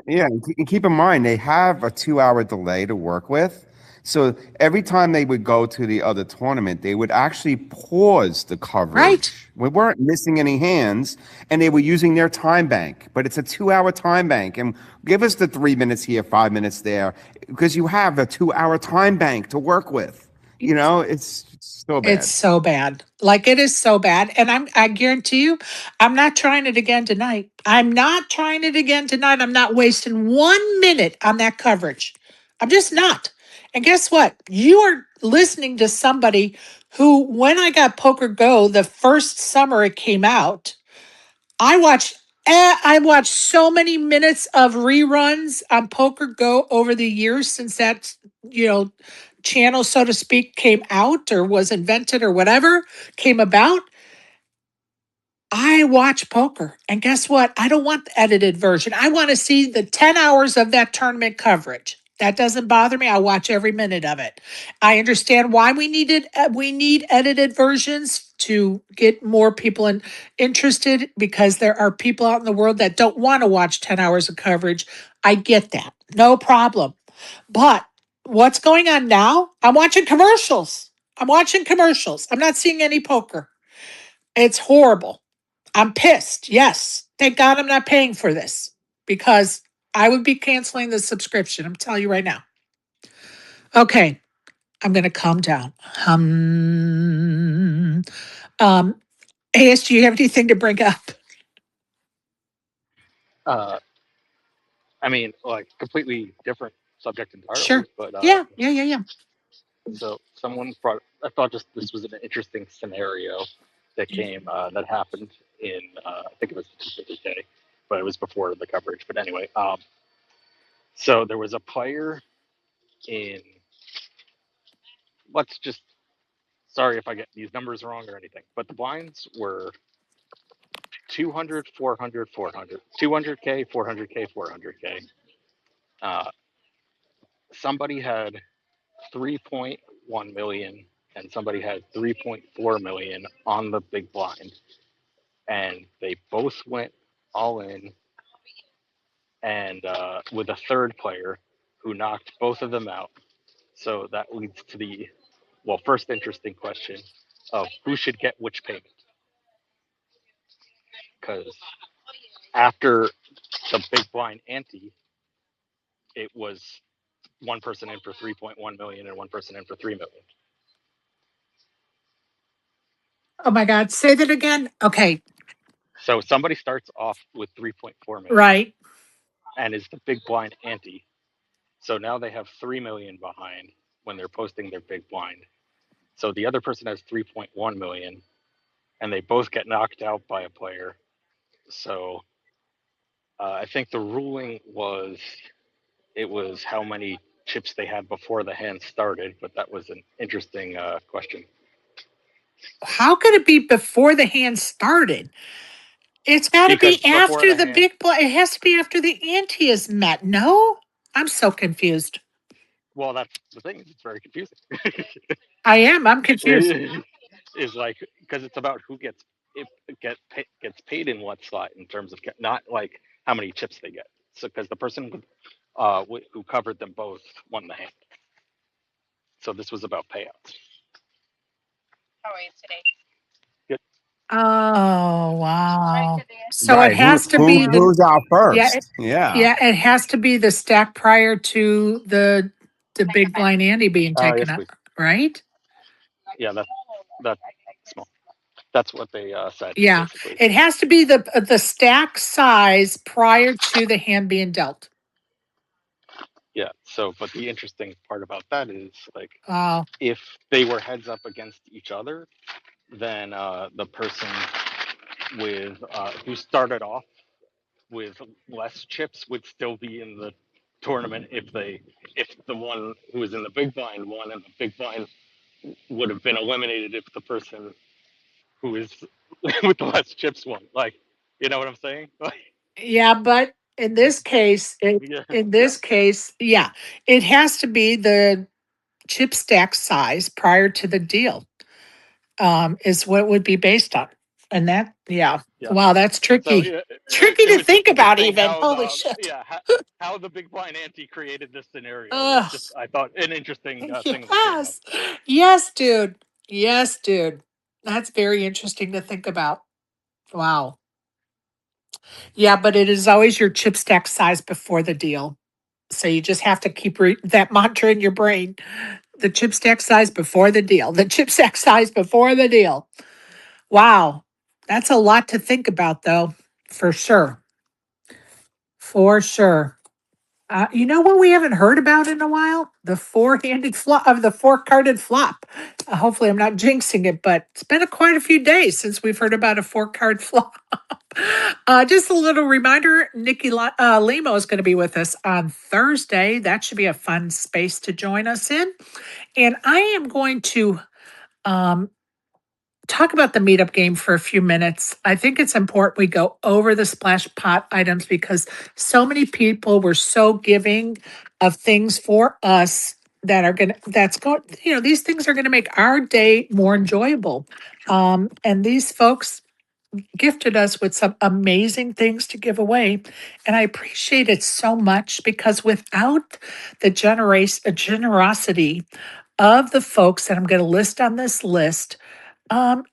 Yeah, and keep in mind they have a 2 hour delay to work with. So every time they would go to the other tournament, they would actually pause the right? coverage. We weren't missing any hands, and they were using their time bank. But it's a 2 hour time bank, and give us the 3 minutes here, 5 minutes there, because you have a 2 hour time bank to work with. It's so It's bad. so bad. Like, it is so bad. And I guarantee you, I'm not trying it again tonight. I'm not trying it again tonight. I'm not wasting 1 minute on that coverage. I'm just not. And guess what? You are listening to somebody who, when I got Poker Go, the first summer it came out, I watched so many minutes of reruns on Poker Go over the years since that, you know, channel, so to speak, came out or was invented or whatever came about. I watch poker. And guess what? I don't want the edited version. I want to see the 10 hours of that tournament coverage. That doesn't bother me. I watch every minute of it. I understand why we need edited versions to get more people interested, because there are people out in the world that don't want to watch 10 hours of coverage. I get that. No problem. But what's going on now? I'm watching commercials. I'm watching commercials. I'm not seeing any poker. It's horrible. I'm pissed. Yes. Thank God I'm not paying for this, because I would be canceling the subscription. I'm telling you right now. Okay. I'm going to calm down. Um, AS, do you have anything to bring up? Uh, I mean, like completely different subject entirely, Sure. but Yeah. so someone brought. I thought just this was an interesting scenario that came that happened in I think it was the day, but it was before the coverage. But anyway, so there was a player in. Let's just. Sorry if I get these numbers wrong or anything, but the blinds were 200, 400, 400, 200K, 400K, 400K. Uh, somebody had 3.1 million and somebody had 3.4 million on the big blind, and they both went all in, and with a third player who knocked both of them out. So that leads to the first interesting question of who should get which payment, because after the big blind ante, it was one person in for 3.1 million and one person in for 3 million. Oh my God. Say that again. Okay. So somebody starts off with 3.4 million Right. and is the big blind ante. So now they have 3 million behind when they're posting their big blind. So the other person has 3.1 million and they both get knocked out by a player. So I think the ruling was it was how many chips they had before the hand started, but that was an interesting question. How could it be before the hand started? It's got to Because be before after the the hand, big blind. It has to be after the ante is met. No? I'm so confused. well, that's the thing. It's very confusing. I am. I'm confused. Is like because it's about who gets gets paid in what slot in terms of not like how many chips they get. So because the person who covered them both won the hand. So this was about payouts. Good. Oh, wow. So it Right. has to be Who's out yeah, first? Yeah. it has to be the stack prior to the big blind ante being taken Yes, up, please. right? Yeah, that's small. That's what they said Yeah. basically. It has to be the stack size prior to the hand being dealt. Yeah. So, but the interesting part about that is like Oh, if they were heads up against each other, then the person with who started off with less chips would still be in the tournament if the one who was in the big blind won, and the big blind would have been eliminated if the person who is with the less chips won. Like, you know what I'm saying? Like, yeah, but in this case, yeah, in yeah, this case, yeah, it has to be the chip stack size prior to the deal. Is what it would be based on. And that, yeah. yeah. Wow, that's So tricky. yeah, Tricky it to was just think about interesting even. how Holy the shit. yeah how the big blind ante created this scenario was Ugh. just I thought an interesting thing that came up. Yes. Yes, dude. Yes, dude. That's very interesting to think about. Wow. Yeah, but it is always your chip stack size before the deal. So you just have to keep that mantra in your brain. The chip stack size before the deal. The chip stack size before the deal. Wow. That's a lot to think about, though, for sure. For sure. You know what we haven't heard about in a while? The four-handed flop of the four-carded flop. Hopefully, I'm not jinxing it, but it's been quite a few days since we've heard about a four-card flop. Just a little reminder: Nikki Limo is going to be with us on Thursday. That should be a fun space to join us in. And I am going to um, talk about the meetup game for a few minutes. I think it's important we go over the splash pot items because so many people were so giving of things for us that are going to, that's going, these things are going to make our day more enjoyable. And these folks gifted us with some amazing things to give away. And I appreciate it so much because without the generosity of the folks that I'm going to list on this list,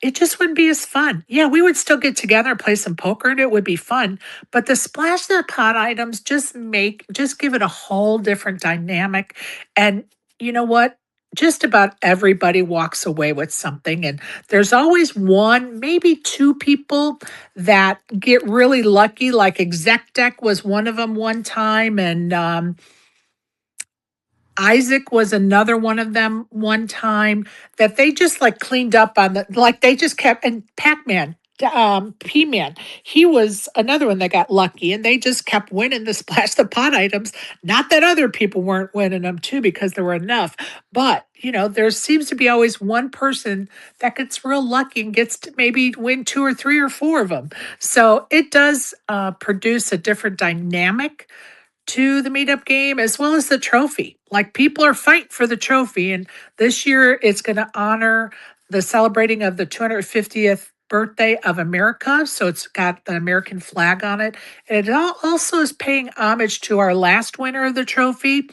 it just wouldn't be as fun. Yeah, we would still get together and play some poker and it would be fun. But the splash in the pot items just give it a whole different dynamic. And you know what? Just about everybody walks away with something. And there's always one, maybe two people that get really lucky, like Exec Deck was one of them one time. And Isaac was another one of them one time that they just like cleaned up on like they just kept, and Pac-Man, P-Man, he was another one that got lucky and they just kept winning the Splash the Pot items. Not that other people weren't winning them too, because there were enough, but there seems to be always one person that gets real lucky and gets to maybe win two or three or four of them. So it does produce a different dynamic to the meetup game as well as the trophy. Like people are fighting for the trophy. And this year it's going to honor the celebrating of the 250th birthday of America. So it's got the American flag on it. And it also is paying homage to our last winner of the trophy,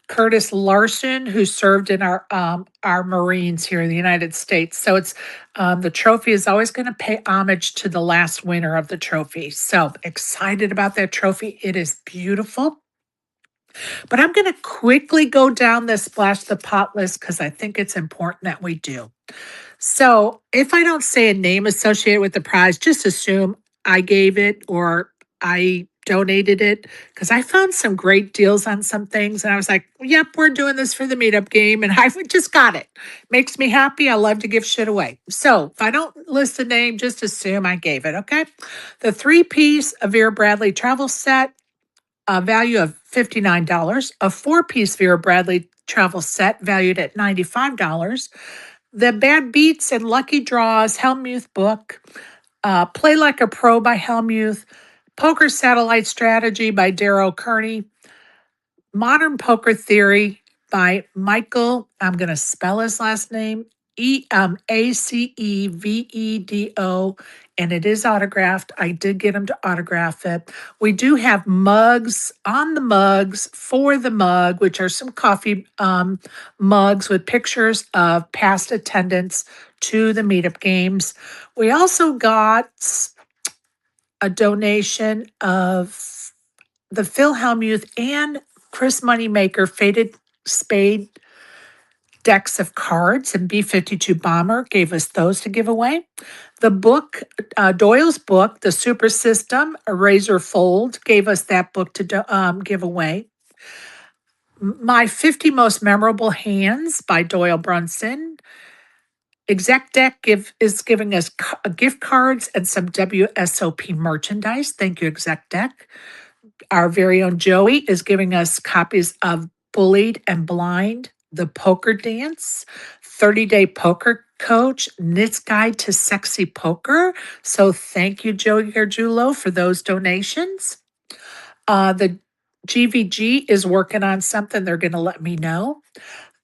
Curtis Larson, who served in our Marines here in the United States. So it's the trophy is always going to pay homage to the last winner of the trophy. So excited about that trophy. It is beautiful. But I'm going to quickly go down this Splash the Pot list because I think it's important that we do. So if I don't say a name associated with the prize, just assume I gave it or I donated it, because I found some great deals on some things. And I was like, yep, we're doing this for the meetup game. And I just got it. Makes me happy. I love to give shit away. So if I don't list the name, just assume I gave it. Okay. The 3-piece Vera Bradley travel set, a value of $59. A 4-piece Vera Bradley travel set valued at $95. The Bad Beats and Lucky Draws Helmuth book, Play Like a Pro by Helmuth, Poker Satellite Strategy by Darrow Kearney, Modern Poker Theory by Michael, I'm going to spell his last name, Acevedo, and it is autographed. I did get him to autograph it. We do have mugs on the mugs for the mug, which are some coffee mugs with pictures of past attendance to the meetup games. We also got a donation of the Phil Hellmuth and Chris Moneymaker Faded Spade decks of cards, and B-52 Bomber gave us those to give away. The book, Doyle's book, The Super System, a Razor Fold, gave us that book to give away. My 50 Most Memorable Hands by Doyle Brunson. Exec Deck is giving us gift cards and some WSOP merchandise. Thank you, Exec Deck. Our very own Joey is giving us copies of Bullied and Blind, The Poker Dance, 30-Day Poker Coach, Knit's Guide to Sexy Poker. So thank you, Joey Gargiulo, for those donations. The GVG is working on something. They're going to let me know.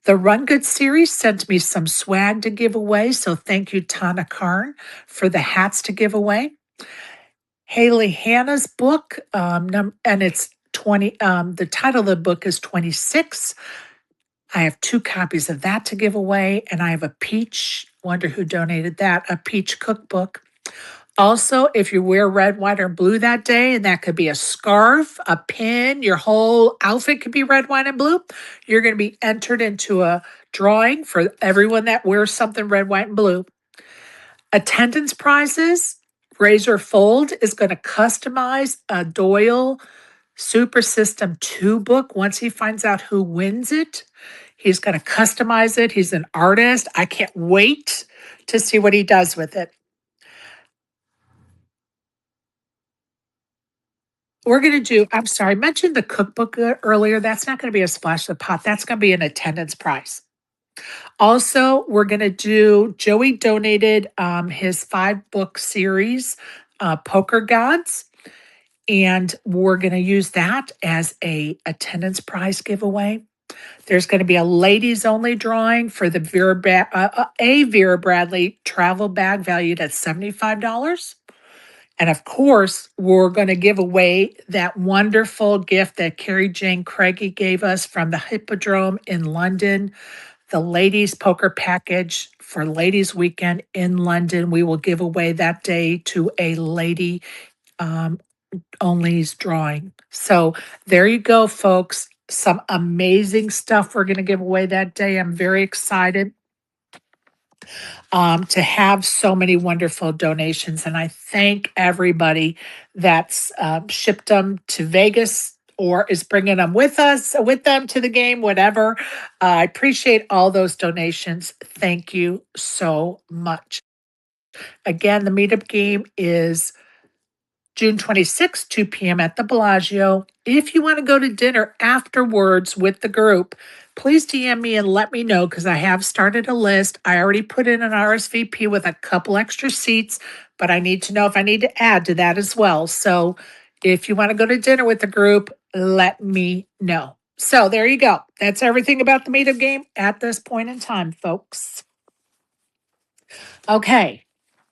The Run Good series sent me some swag to give away. So thank you, Tana Karn, for the hats to give away. Haley Hannah's book, and it's 20. The title of the book is 26. I have 2 copies of that to give away, and I have a peach. Wonder who donated that? A peach cookbook. Also, if you wear red, white, or blue that day, and that could be a scarf, a pin, your whole outfit could be red, white, and blue, you're going to be entered into a drawing for everyone that wears something red, white, and blue. Attendance prizes. Razor Fold is going to customize a Doyle Super System 2 book once he finds out who wins it. He's going to customize it. He's an artist. I can't wait to see what he does with it. We're going to do, I'm sorry, I mentioned the cookbook earlier. That's not going to be a Splash the Pot. That's going to be an attendance prize. Also, we're going to do, Joey donated his 5-book series, Poker Gods, and we're going to use that as a attendance prize giveaway. There's going to be a ladies only drawing for the Vera Bradley travel bag valued at $75. And of course, we're going to give away that wonderful gift that Carrie Jane Craigie gave us from the Hippodrome in London, the ladies poker package for ladies weekend in London. We will give away that day to a lady only's drawing. So there you go, folks. Some amazing stuff we're going to give away that day. I'm very excited to have so many wonderful donations. And I thank everybody that's shipped them to Vegas or is bringing them with them to the game, whatever. I appreciate all those donations. Thank you so much. Again, the meetup game is June 26th, 2 p.m. at the Bellagio. If you want to go to dinner afterwards with the group, please DM me and let me know because I have started a list. I already put in an RSVP with a couple extra seats, but I need to know if I need to add to that as well. So if you want to go to dinner with the group, let me know. So there you go. That's everything about the meetup game at this point in time, folks. Okay,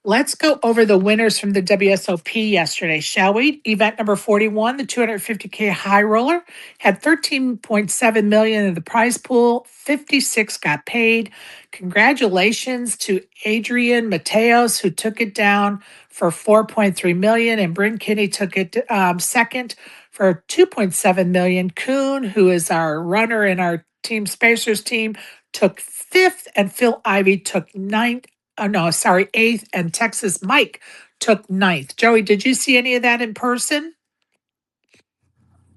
let's go over the winners from the WSOP yesterday, shall we? Event number 41, the 250K high roller, had 13.7 million in the prize pool, 56 got paid. Congratulations to Adrian Mateos, who took it down for 4.3 million, and Bryn Kinney took it second for 2.7 million. Kuhn, who is our runner in our Team Spacers team, took fifth, and Phil Ivy took ninth. Oh, no, sorry, eighth, and Texas Mike took ninth. Joey, did you see any of that in person?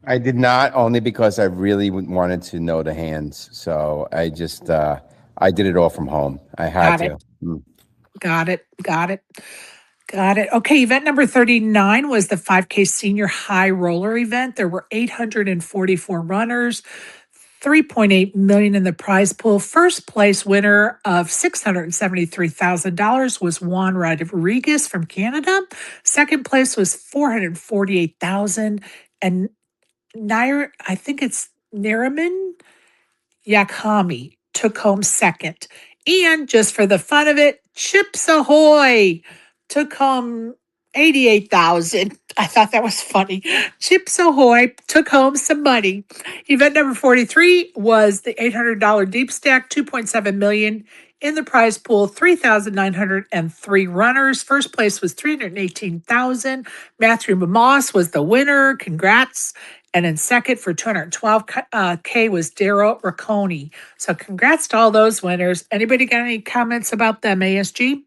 I did not, only because I really wanted to know the hands. So I just, I did it all from home. I had Got it. to. Got it. Got it. Got it. Okay, event number 39 was the 5K senior high roller event. There were 844 runners, 3.8 million in the prize pool. First place winner of $673,000 was Juan Rodriguez from Canada. Second place was 448,000, and I think it's Nariman Yakami took home second. And just for the fun of it, Chips Ahoy took home 88,000. I thought that was funny. Chips Ahoy took home some money. Event number 43 was the $800 deep stack, 2.7 million in the prize pool, 3,903 runners. First place was 318,000. Matthew Moss was the winner. Congrats. And in second for 212K was Daryl Racconi. So congrats to all those winners. Anybody got any comments about them, ASG?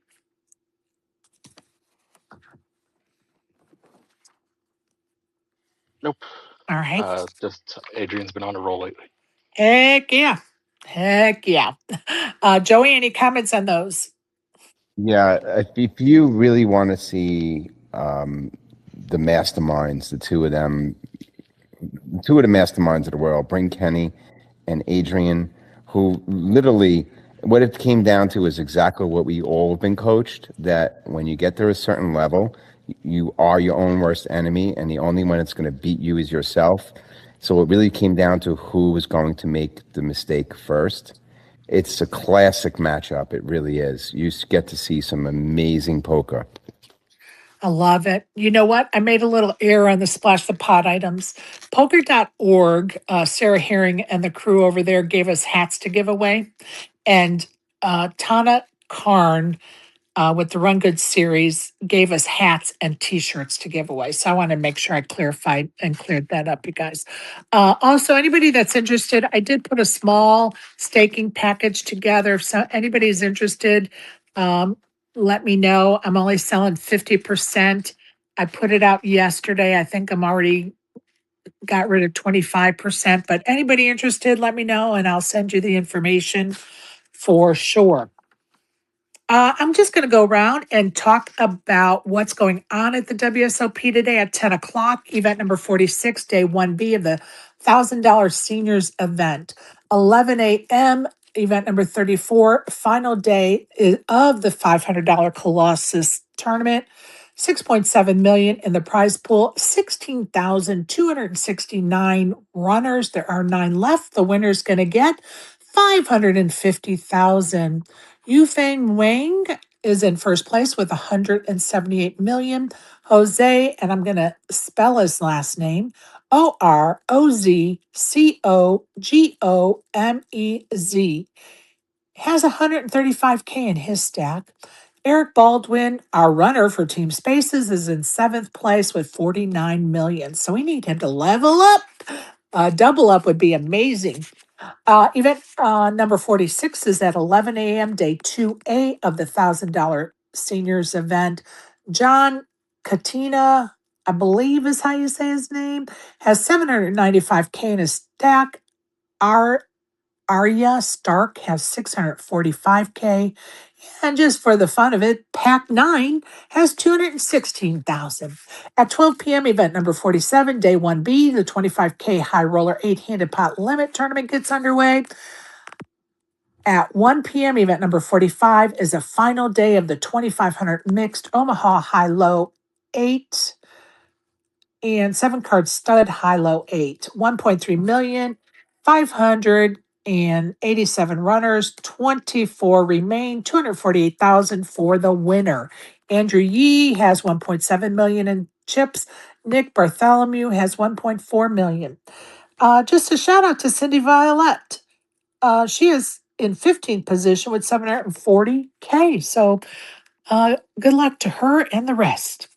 Nope. All right. Just Adrian's been on a roll lately. Heck yeah. Heck yeah. Joey, any comments on those? Yeah, if you really want to see the masterminds, two of the masterminds of the world, Bryn Kenny and Adrian, who literally, what it came down to is exactly what we all have been coached, that when you get to a certain level, you are your own worst enemy, and the only one that's going to beat you is yourself. So it really came down to who was going to make the mistake first. It's a classic matchup. It really is. You get to see some amazing poker. I love it. You know what? I made a little error on the Splash the Pot items. Poker.org, Sarah Herring and the crew over there gave us hats to give away. And Tana Karn with the Run Good series gave us hats and t-shirts to give away. So I want to make sure I clarified and cleared that up, you guys. Also, anybody that's interested, I did put a small staking package together. If anybody's interested, let me know. I'm only selling 50%. I put it out yesterday. I think I'm already got rid of 25%, but anybody interested, let me know and I'll send you the information for sure. I'm just going to go around and talk about what's going on at the WSOP today at 10 o'clock, event number 46, day 1B of the $1,000 seniors event. 11 a.m., event number 34, final day of the $500 Colossus tournament. 6.7 million in the prize pool, 16,269 runners. There are 9 left. The winner's going to get 550,000. Yufeng Wang is in first place with 178 million. Jose, and I'm going to spell his last name, Orozcogomez, has 135K in his stack. Eric Baldwin, our runner for Team Spaces, is in seventh place with 49 million. So we need him to level up. Double up would be amazing. Event number 46 is at 11 a.m., day 2A of the $1,000 seniors event. John Katina I believe is how you say his name, has 795K in his stack. Arya Stark has 645K. And just for the fun of it, Pack 9 has 216,000. At 12 p.m., event number 47, day 1B, the 25K High Roller 8-handed pot limit tournament gets underway. At 1 p.m., event number 45 is a final day of the 2,500 mixed Omaha High Low 8 and 7 card stud High Low 8. 1.3 million, 587 runners, 24 remain, 248,000 for the winner. Andrew Yee has 1.7 million in chips. Nick Bartholomew has 1.4 million. Just a shout out to Cindy Violette. She is in 15th position with 740K. So good luck to her and the rest.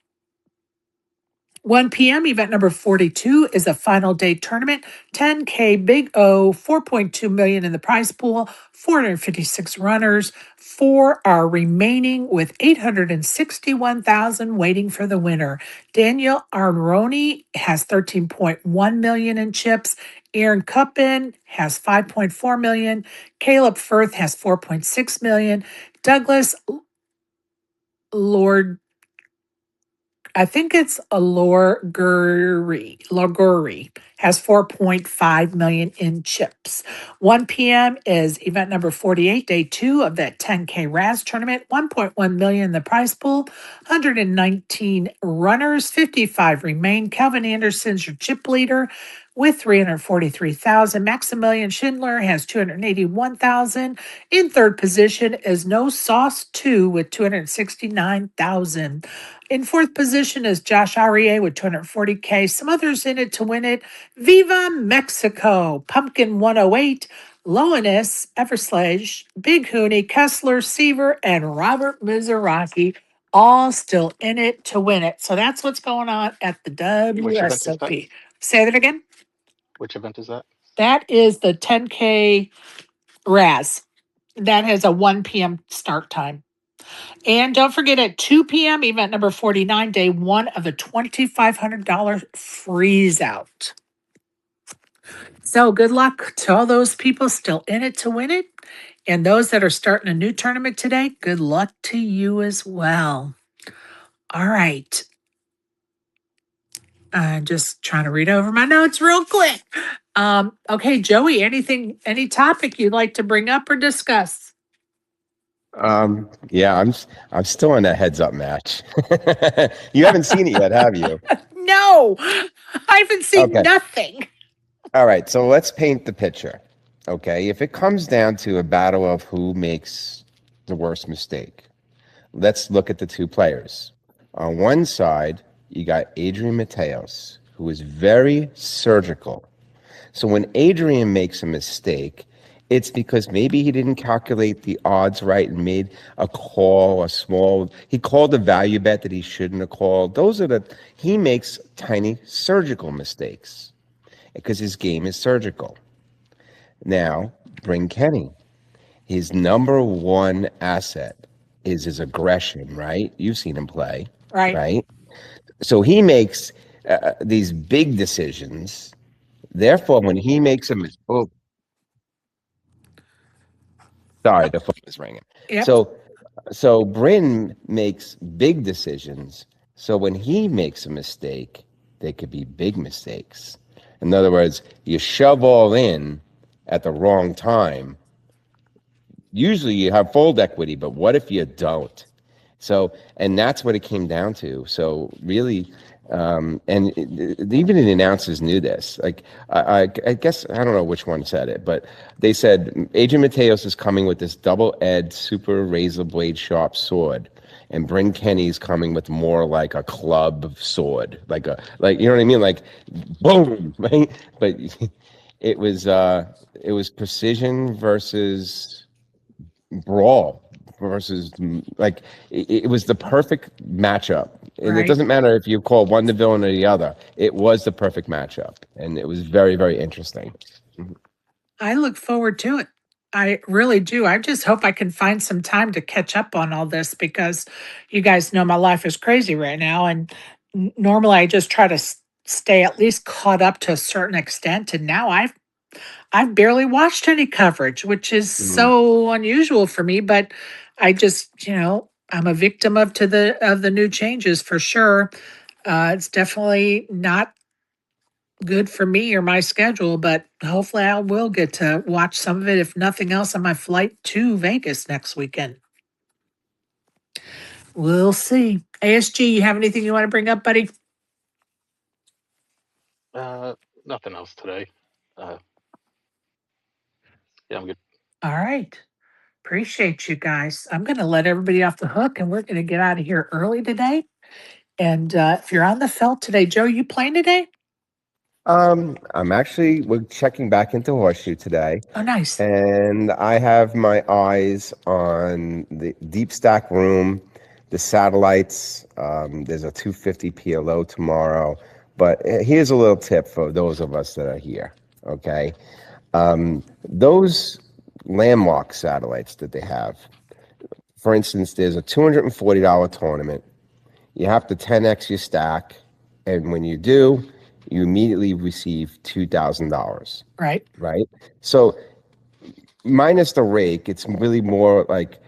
1 p.m. event number 42 is a final day tournament. 10K Big O, 4.2 million in the prize pool, 456 runners. 4 are remaining with 861,000 waiting for the winner. Daniel Arnroni has 13.1 million in chips. Aaron Cuppin has 5.4 million. Caleb Firth has 4.6 million. Douglas Lord I think it's a Loguri has 4.5 million in chips. 1 p.m. is event number 48, day 2 of that 10K Raz tournament. 1.1 million in the prize pool, 119 runners, 55 remain. Calvin Anderson's your chip leader with 343,000. Maximilian Schindler has 281,000. In third position is No Sauce 2 with 269,000. In fourth position is Josh Arie with 240K. Some others in it to win it. Viva Mexico, Pumpkin 108, Loannis, Everslage, Big Hooney, Kessler, Seaver, and Robert Mizuraki all still in it to win it. So that's what's going on at the Which event is that? WSOP. Say that again. Which event is that? That is the 10K Raz. That has a 1 p.m. start time. And don't forget at 2 p.m., event number 49, day 1 of the $2,500 freeze out. So good luck to all those people still in it to win it. And those that are starting a new tournament today, good luck to you as well. All right. I'm just trying to read over my notes real quick. Okay, Joey, any topic you'd like to bring up or discuss? Yeah, I'm still in that heads up match. You haven't seen it yet, have you? No, I haven't seen nothing. All right, so let's paint the picture. Okay, if it comes down to a battle of who makes the worst mistake, let's look at the two players. On one side, you got Adrian Mateos, who is very surgical. So when Adrian makes a mistake, it's because maybe he didn't calculate the odds right and made a call, he called a value bet that he shouldn't have called. He makes tiny surgical mistakes because his game is surgical. Now, bring Kenny. His number one asset is his aggression, right? You've seen him play, right? So he makes these big decisions. Therefore, when he makes a mistake, sorry, the phone is ringing. Yep. So Bryn makes big decisions. So when he makes a mistake, they could be big mistakes. In other words, you shove all in at the wrong time. Usually you have fold equity, but what if you don't? So, and that's what it came down to. So really, even the announcers knew this. Like, I guess, I don't know which one said it, but they said, Adrian Mateos is coming with this double-edged, super razor blade sharp sword. And Bryn Kenny's coming with more like a club sword, like you know what I mean? Like, boom, right? But it was precision versus brawl versus like it was the perfect matchup, and it doesn't matter if you call one the villain or the other. It was the perfect matchup, and it was very, very interesting. I look forward to it. I really do. I just hope I can find some time to catch up on all this because you guys know my life is crazy right now. And normally I just try to stay at least caught up to a certain extent, and now I've barely watched any coverage, which is Mm. so unusual for me, but I just, I'm a victim of the new changes for sure. It's definitely not good for me or my schedule, but hopefully I will get to watch some of it, if nothing else, on my flight to Vegas next weekend. We'll see. ASG, you have anything you want to bring up, buddy? Nothing else today. Uh, yeah, I'm good. All right. Appreciate you guys. I'm going to let everybody off the hook and we're going to get out of here early today. And if you're on the felt today, Joe, you playing today? We're checking back into Horseshoe today, Oh, nice. and I have my eyes on the deep stack room, the satellites. There's a 250 PLO tomorrow, but here's a little tip for those of us that are here. Okay, those landmark satellites that they have. For instance, there's a $240 tournament. You have to 10x your stack, and when you do, you immediately receive $2,000. Right. Right. So minus the rake, it's really more like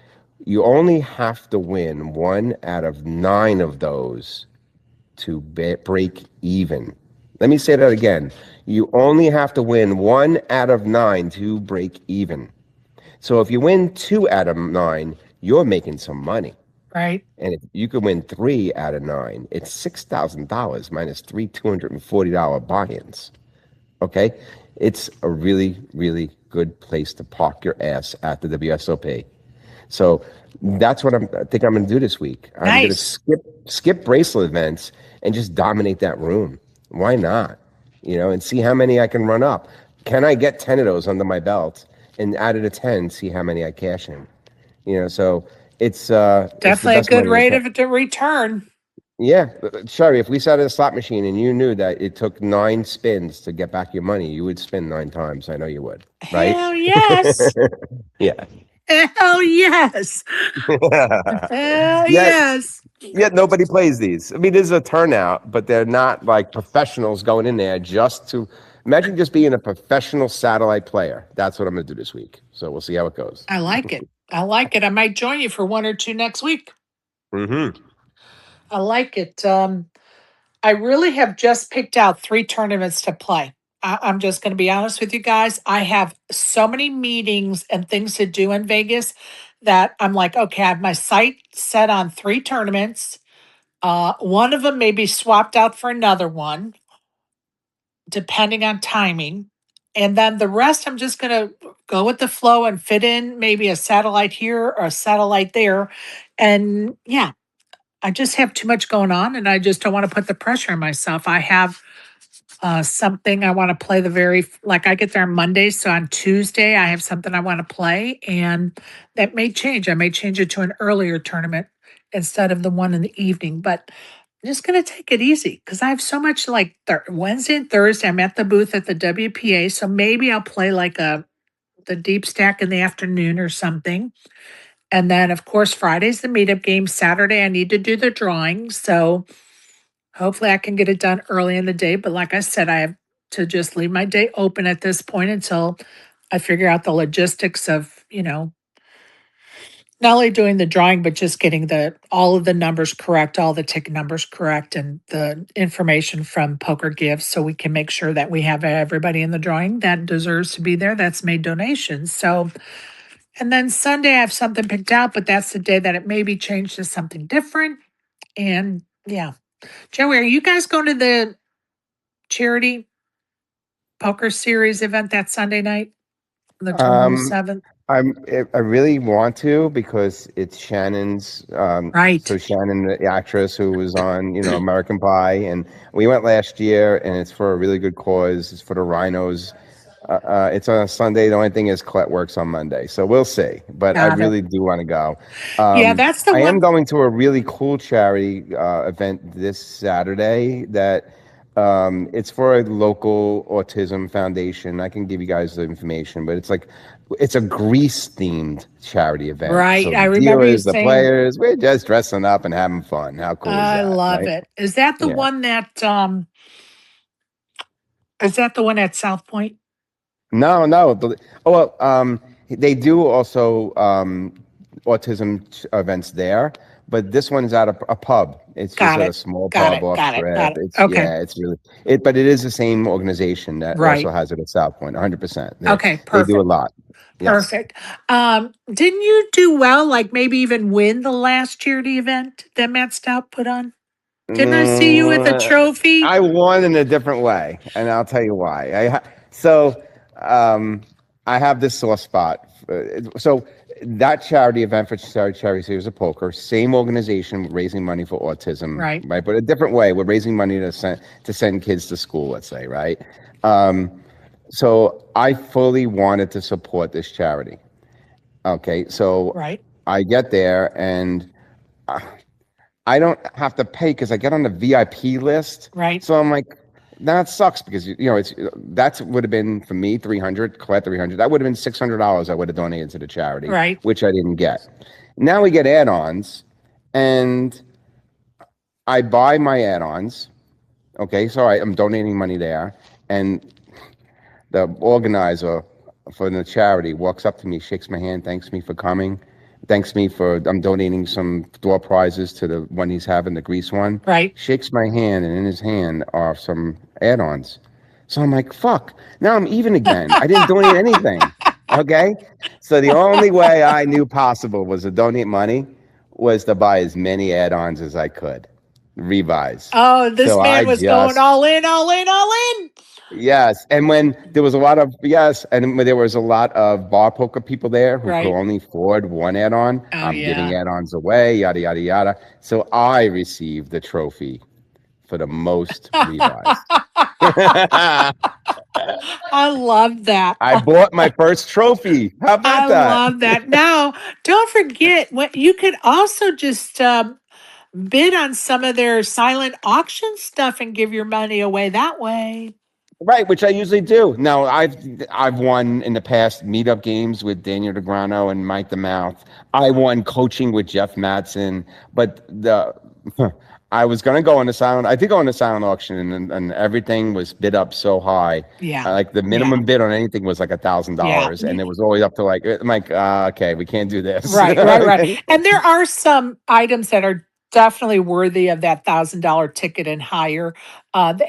you only have to win 1 out of 9 of those to break even. Let me say that again. You only have to win 1 out of 9 to break even. So if you win 2 out of 9, you're making some money. Right. And if you could win 3 out of 9, it's $6,000 minus three $240 buy-ins. Okay, it's a really, really good place to park your ass at the WSOP. So that's what I think I'm going to do this week. I'm going to Nice. skip bracelet events and just dominate that room. Why not? And see how many I can run up. Can I get 10 of those under my belt? And out of the 10, see how many I cash in. So it's the Definitely a best good money in rate town. of the return. Yeah, Sherry, if we sat at a slot machine and you knew that it took 9 spins to get back your money, you would spin 9 times. I know you would, right? Hell yes. Yeah. Hell yes. Hell Yet, yes. yet nobody plays these. I mean, there's a turnout, but they're not like professionals going in there just to imagine just being a professional satellite player. That's what I'm going to do this week. So we'll see how it goes. I like it. I like it. I might join you for 1 or 2 next week. Mm-hmm. I like it. I really have just picked out 3 tournaments to play. I'm just going to be honest with you guys. I have so many meetings and things to do in Vegas that I'm like, okay, I have my sight set on 3 tournaments. One of them may be swapped out for another one, depending on timing. And then the rest, I'm just going to go with the flow and fit in maybe a satellite here or a satellite there. And yeah, I just have too much going on and I just don't want to put the pressure on myself. I have something I want to play like I get there on Monday. So on Tuesday, I have something I want to play and that may change. I may change it to an earlier tournament instead of the one in the evening, but I'm just going to take it easy because I have so much like Wednesday and Thursday. I'm at the booth at the WPA. So maybe I'll play like the deep stack in the afternoon or something. And then, of course, Friday's the meetup game. Saturday, I need to do the drawing. So hopefully I can get it done early in the day. But like I said, I have to just leave my day open at this point until I figure out the logistics of, not only doing the drawing, but just getting all of the numbers correct, all the ticket numbers correct, and the information from Poker Gives so we can make sure that we have everybody in the drawing that deserves to be there that's made donations. So and then Sunday, I have something picked out, but that's the day that it may be changed to something different. And yeah. Joey, are you guys going to the charity poker series event that Sunday night, the Um, 27th? I really want to because it's Shannon's. So Right. Shannon, the actress who was on, American Pie, and we went last year, and it's for a really good cause. It's for the rhinos. It's on a Sunday. The only thing is Colette works on Monday, so we'll see. But I Got it. really do want to go. Yeah, that's the I am one. going to a really cool charity event this Saturday that It's for a local autism foundation. I can give you guys the information, but it's a Greece themed charity event. Right. So I the remember you dealers, the saying, players, we're just dressing up and having fun. How cool is I that, love right? it. Is that the Yeah. one that is that the one at South Point? No, no. Oh, well, they do also autism events there, but this one's at a pub. It's just Got at a it. small Got pub it. off Got it. Got strip. it. It's Okay. yeah, it's really it, but it is the same organization that also Right. has it at South Point. 100%. Okay. They do a Perfect. lot. Yes. Perfect. Didn't you do well, like maybe even win the last charity event that Matt Stout put on? Didn't I see you with a Mm, trophy? I won in a different way, and I'll tell you why. So um, I have this soft spot. So that charity event for Charity Series of Poker, same organization raising money for autism, Right. right? But a different way. We're raising money to send kids to school, let's say, right? Um, so I fully wanted to support this charity. Okay, so Right. I get there and I don't have to pay because I get on the VIP list. Right. So I'm like, that sucks because it's that's would have been for me 300, collect 300. That would have been $600 I would have donated to the charity, Right. which I didn't get. Now we get add-ons, and I buy my add-ons. Okay, so I'm donating money there, and the organizer for the charity walks up to me, shakes my hand, thanks me for coming, thanks me for I'm donating some door prizes to the one he's having, the Grease one. Right. Shakes my hand, and in his hand are some add-ons. So I'm like, fuck. Now I'm even again. I didn't donate anything. Okay, so the only way I knew possible was to donate money was to buy as many add-ons as I could, revise. Oh, this So man I was going just all in, all in, all in. Yes, and when there was a lot of yes, and when there was a lot of bar poker people there who could Right. only afford one add-on, Oh I'm giving yeah. add-ons away, yada yada yada. So I received the trophy for the most rebuys. I I love that. bought my first trophy. How I about that? love that. Now, don't forget what you could also just bid on some of their silent auction stuff and give your money away that way. Right, which I usually do. Now, I've won in the past meetup games with Daniel DeGrano and Mike the Mouth. I won coaching with Jeff Matson, but the I was gonna go on the silent. I did go on the silent auction, and everything was bid up so high. Yeah. Like the Yeah. minimum bid on anything was like Yeah. $1,000, and it was always up to like I'm like, okay, we can't do this. Right, right, right. And there are some items that are definitely worthy of that $1,000 ticket and higher.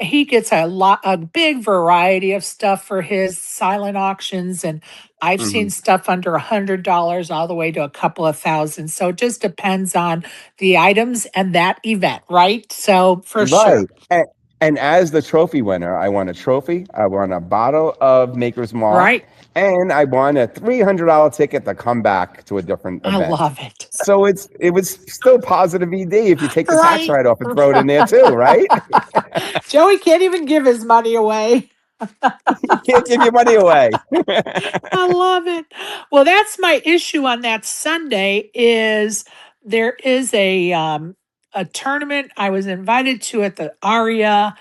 He gets a big variety of stuff for his silent auctions, and I've seen Mhm. stuff under $100 all the way to a couple of thousand. So it just depends on the items and that event, right? So for sure, Right. And as the trophy winner, I won a trophy, I won a bottle of Maker's Mark, right? and I won a $300 ticket to come back to a different I event. love it. So it was still positive ED if you take the tax Right. write off and throw it in there too, right? Joey can't even give his money away. You can't give your money away. I love it. Well, that's my issue on that Sunday is there is a tournament I was invited to at the Aria,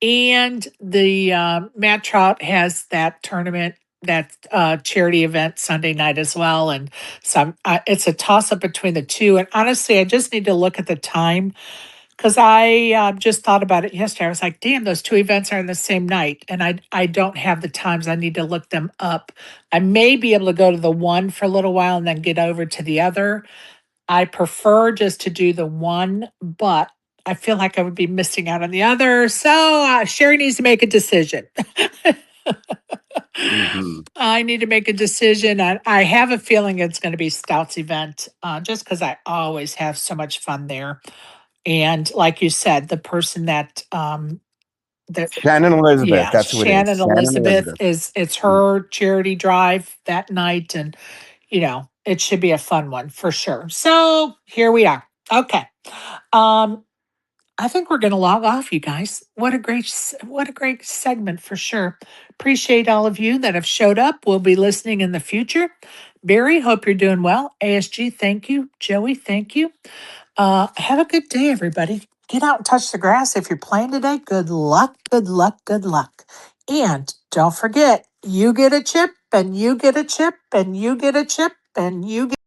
and the Matt Trout has that tournament, that charity event Sunday night as well, and so it's a toss up between the two. And honestly, I just need to look at the time because I just thought about it yesterday. I was like, damn, those two events are in the same night. And I don't have the times. I need to look them up. I may be able to go to the one for a little while and then get over to the other. I prefer just to do the one, but I feel like I would be missing out on the other. So Sherry needs to make a decision. Hmm. I need to make a decision. I have a feeling it's going to be Stout's event just because I always have so much fun there. And like you said, the person that Shannon Elizabeth, yeah, that's who it Shannon is. Shannon Elizabeth Elizabeth. it's her charity drive that night, and it should be a fun one for sure. So here we are. Okay. Um, I think we're going to log off, you guys. What a great segment for sure. Appreciate all of you that have showed up. We'll be listening in the future. Barry, hope you're doing well. ASG, thank you. Joey, thank you. Have a good day, everybody. Get out and touch the grass if you're playing today. Good luck, good luck, good luck. And don't forget, you get a chip, and you get a chip, and you get a chip, and you get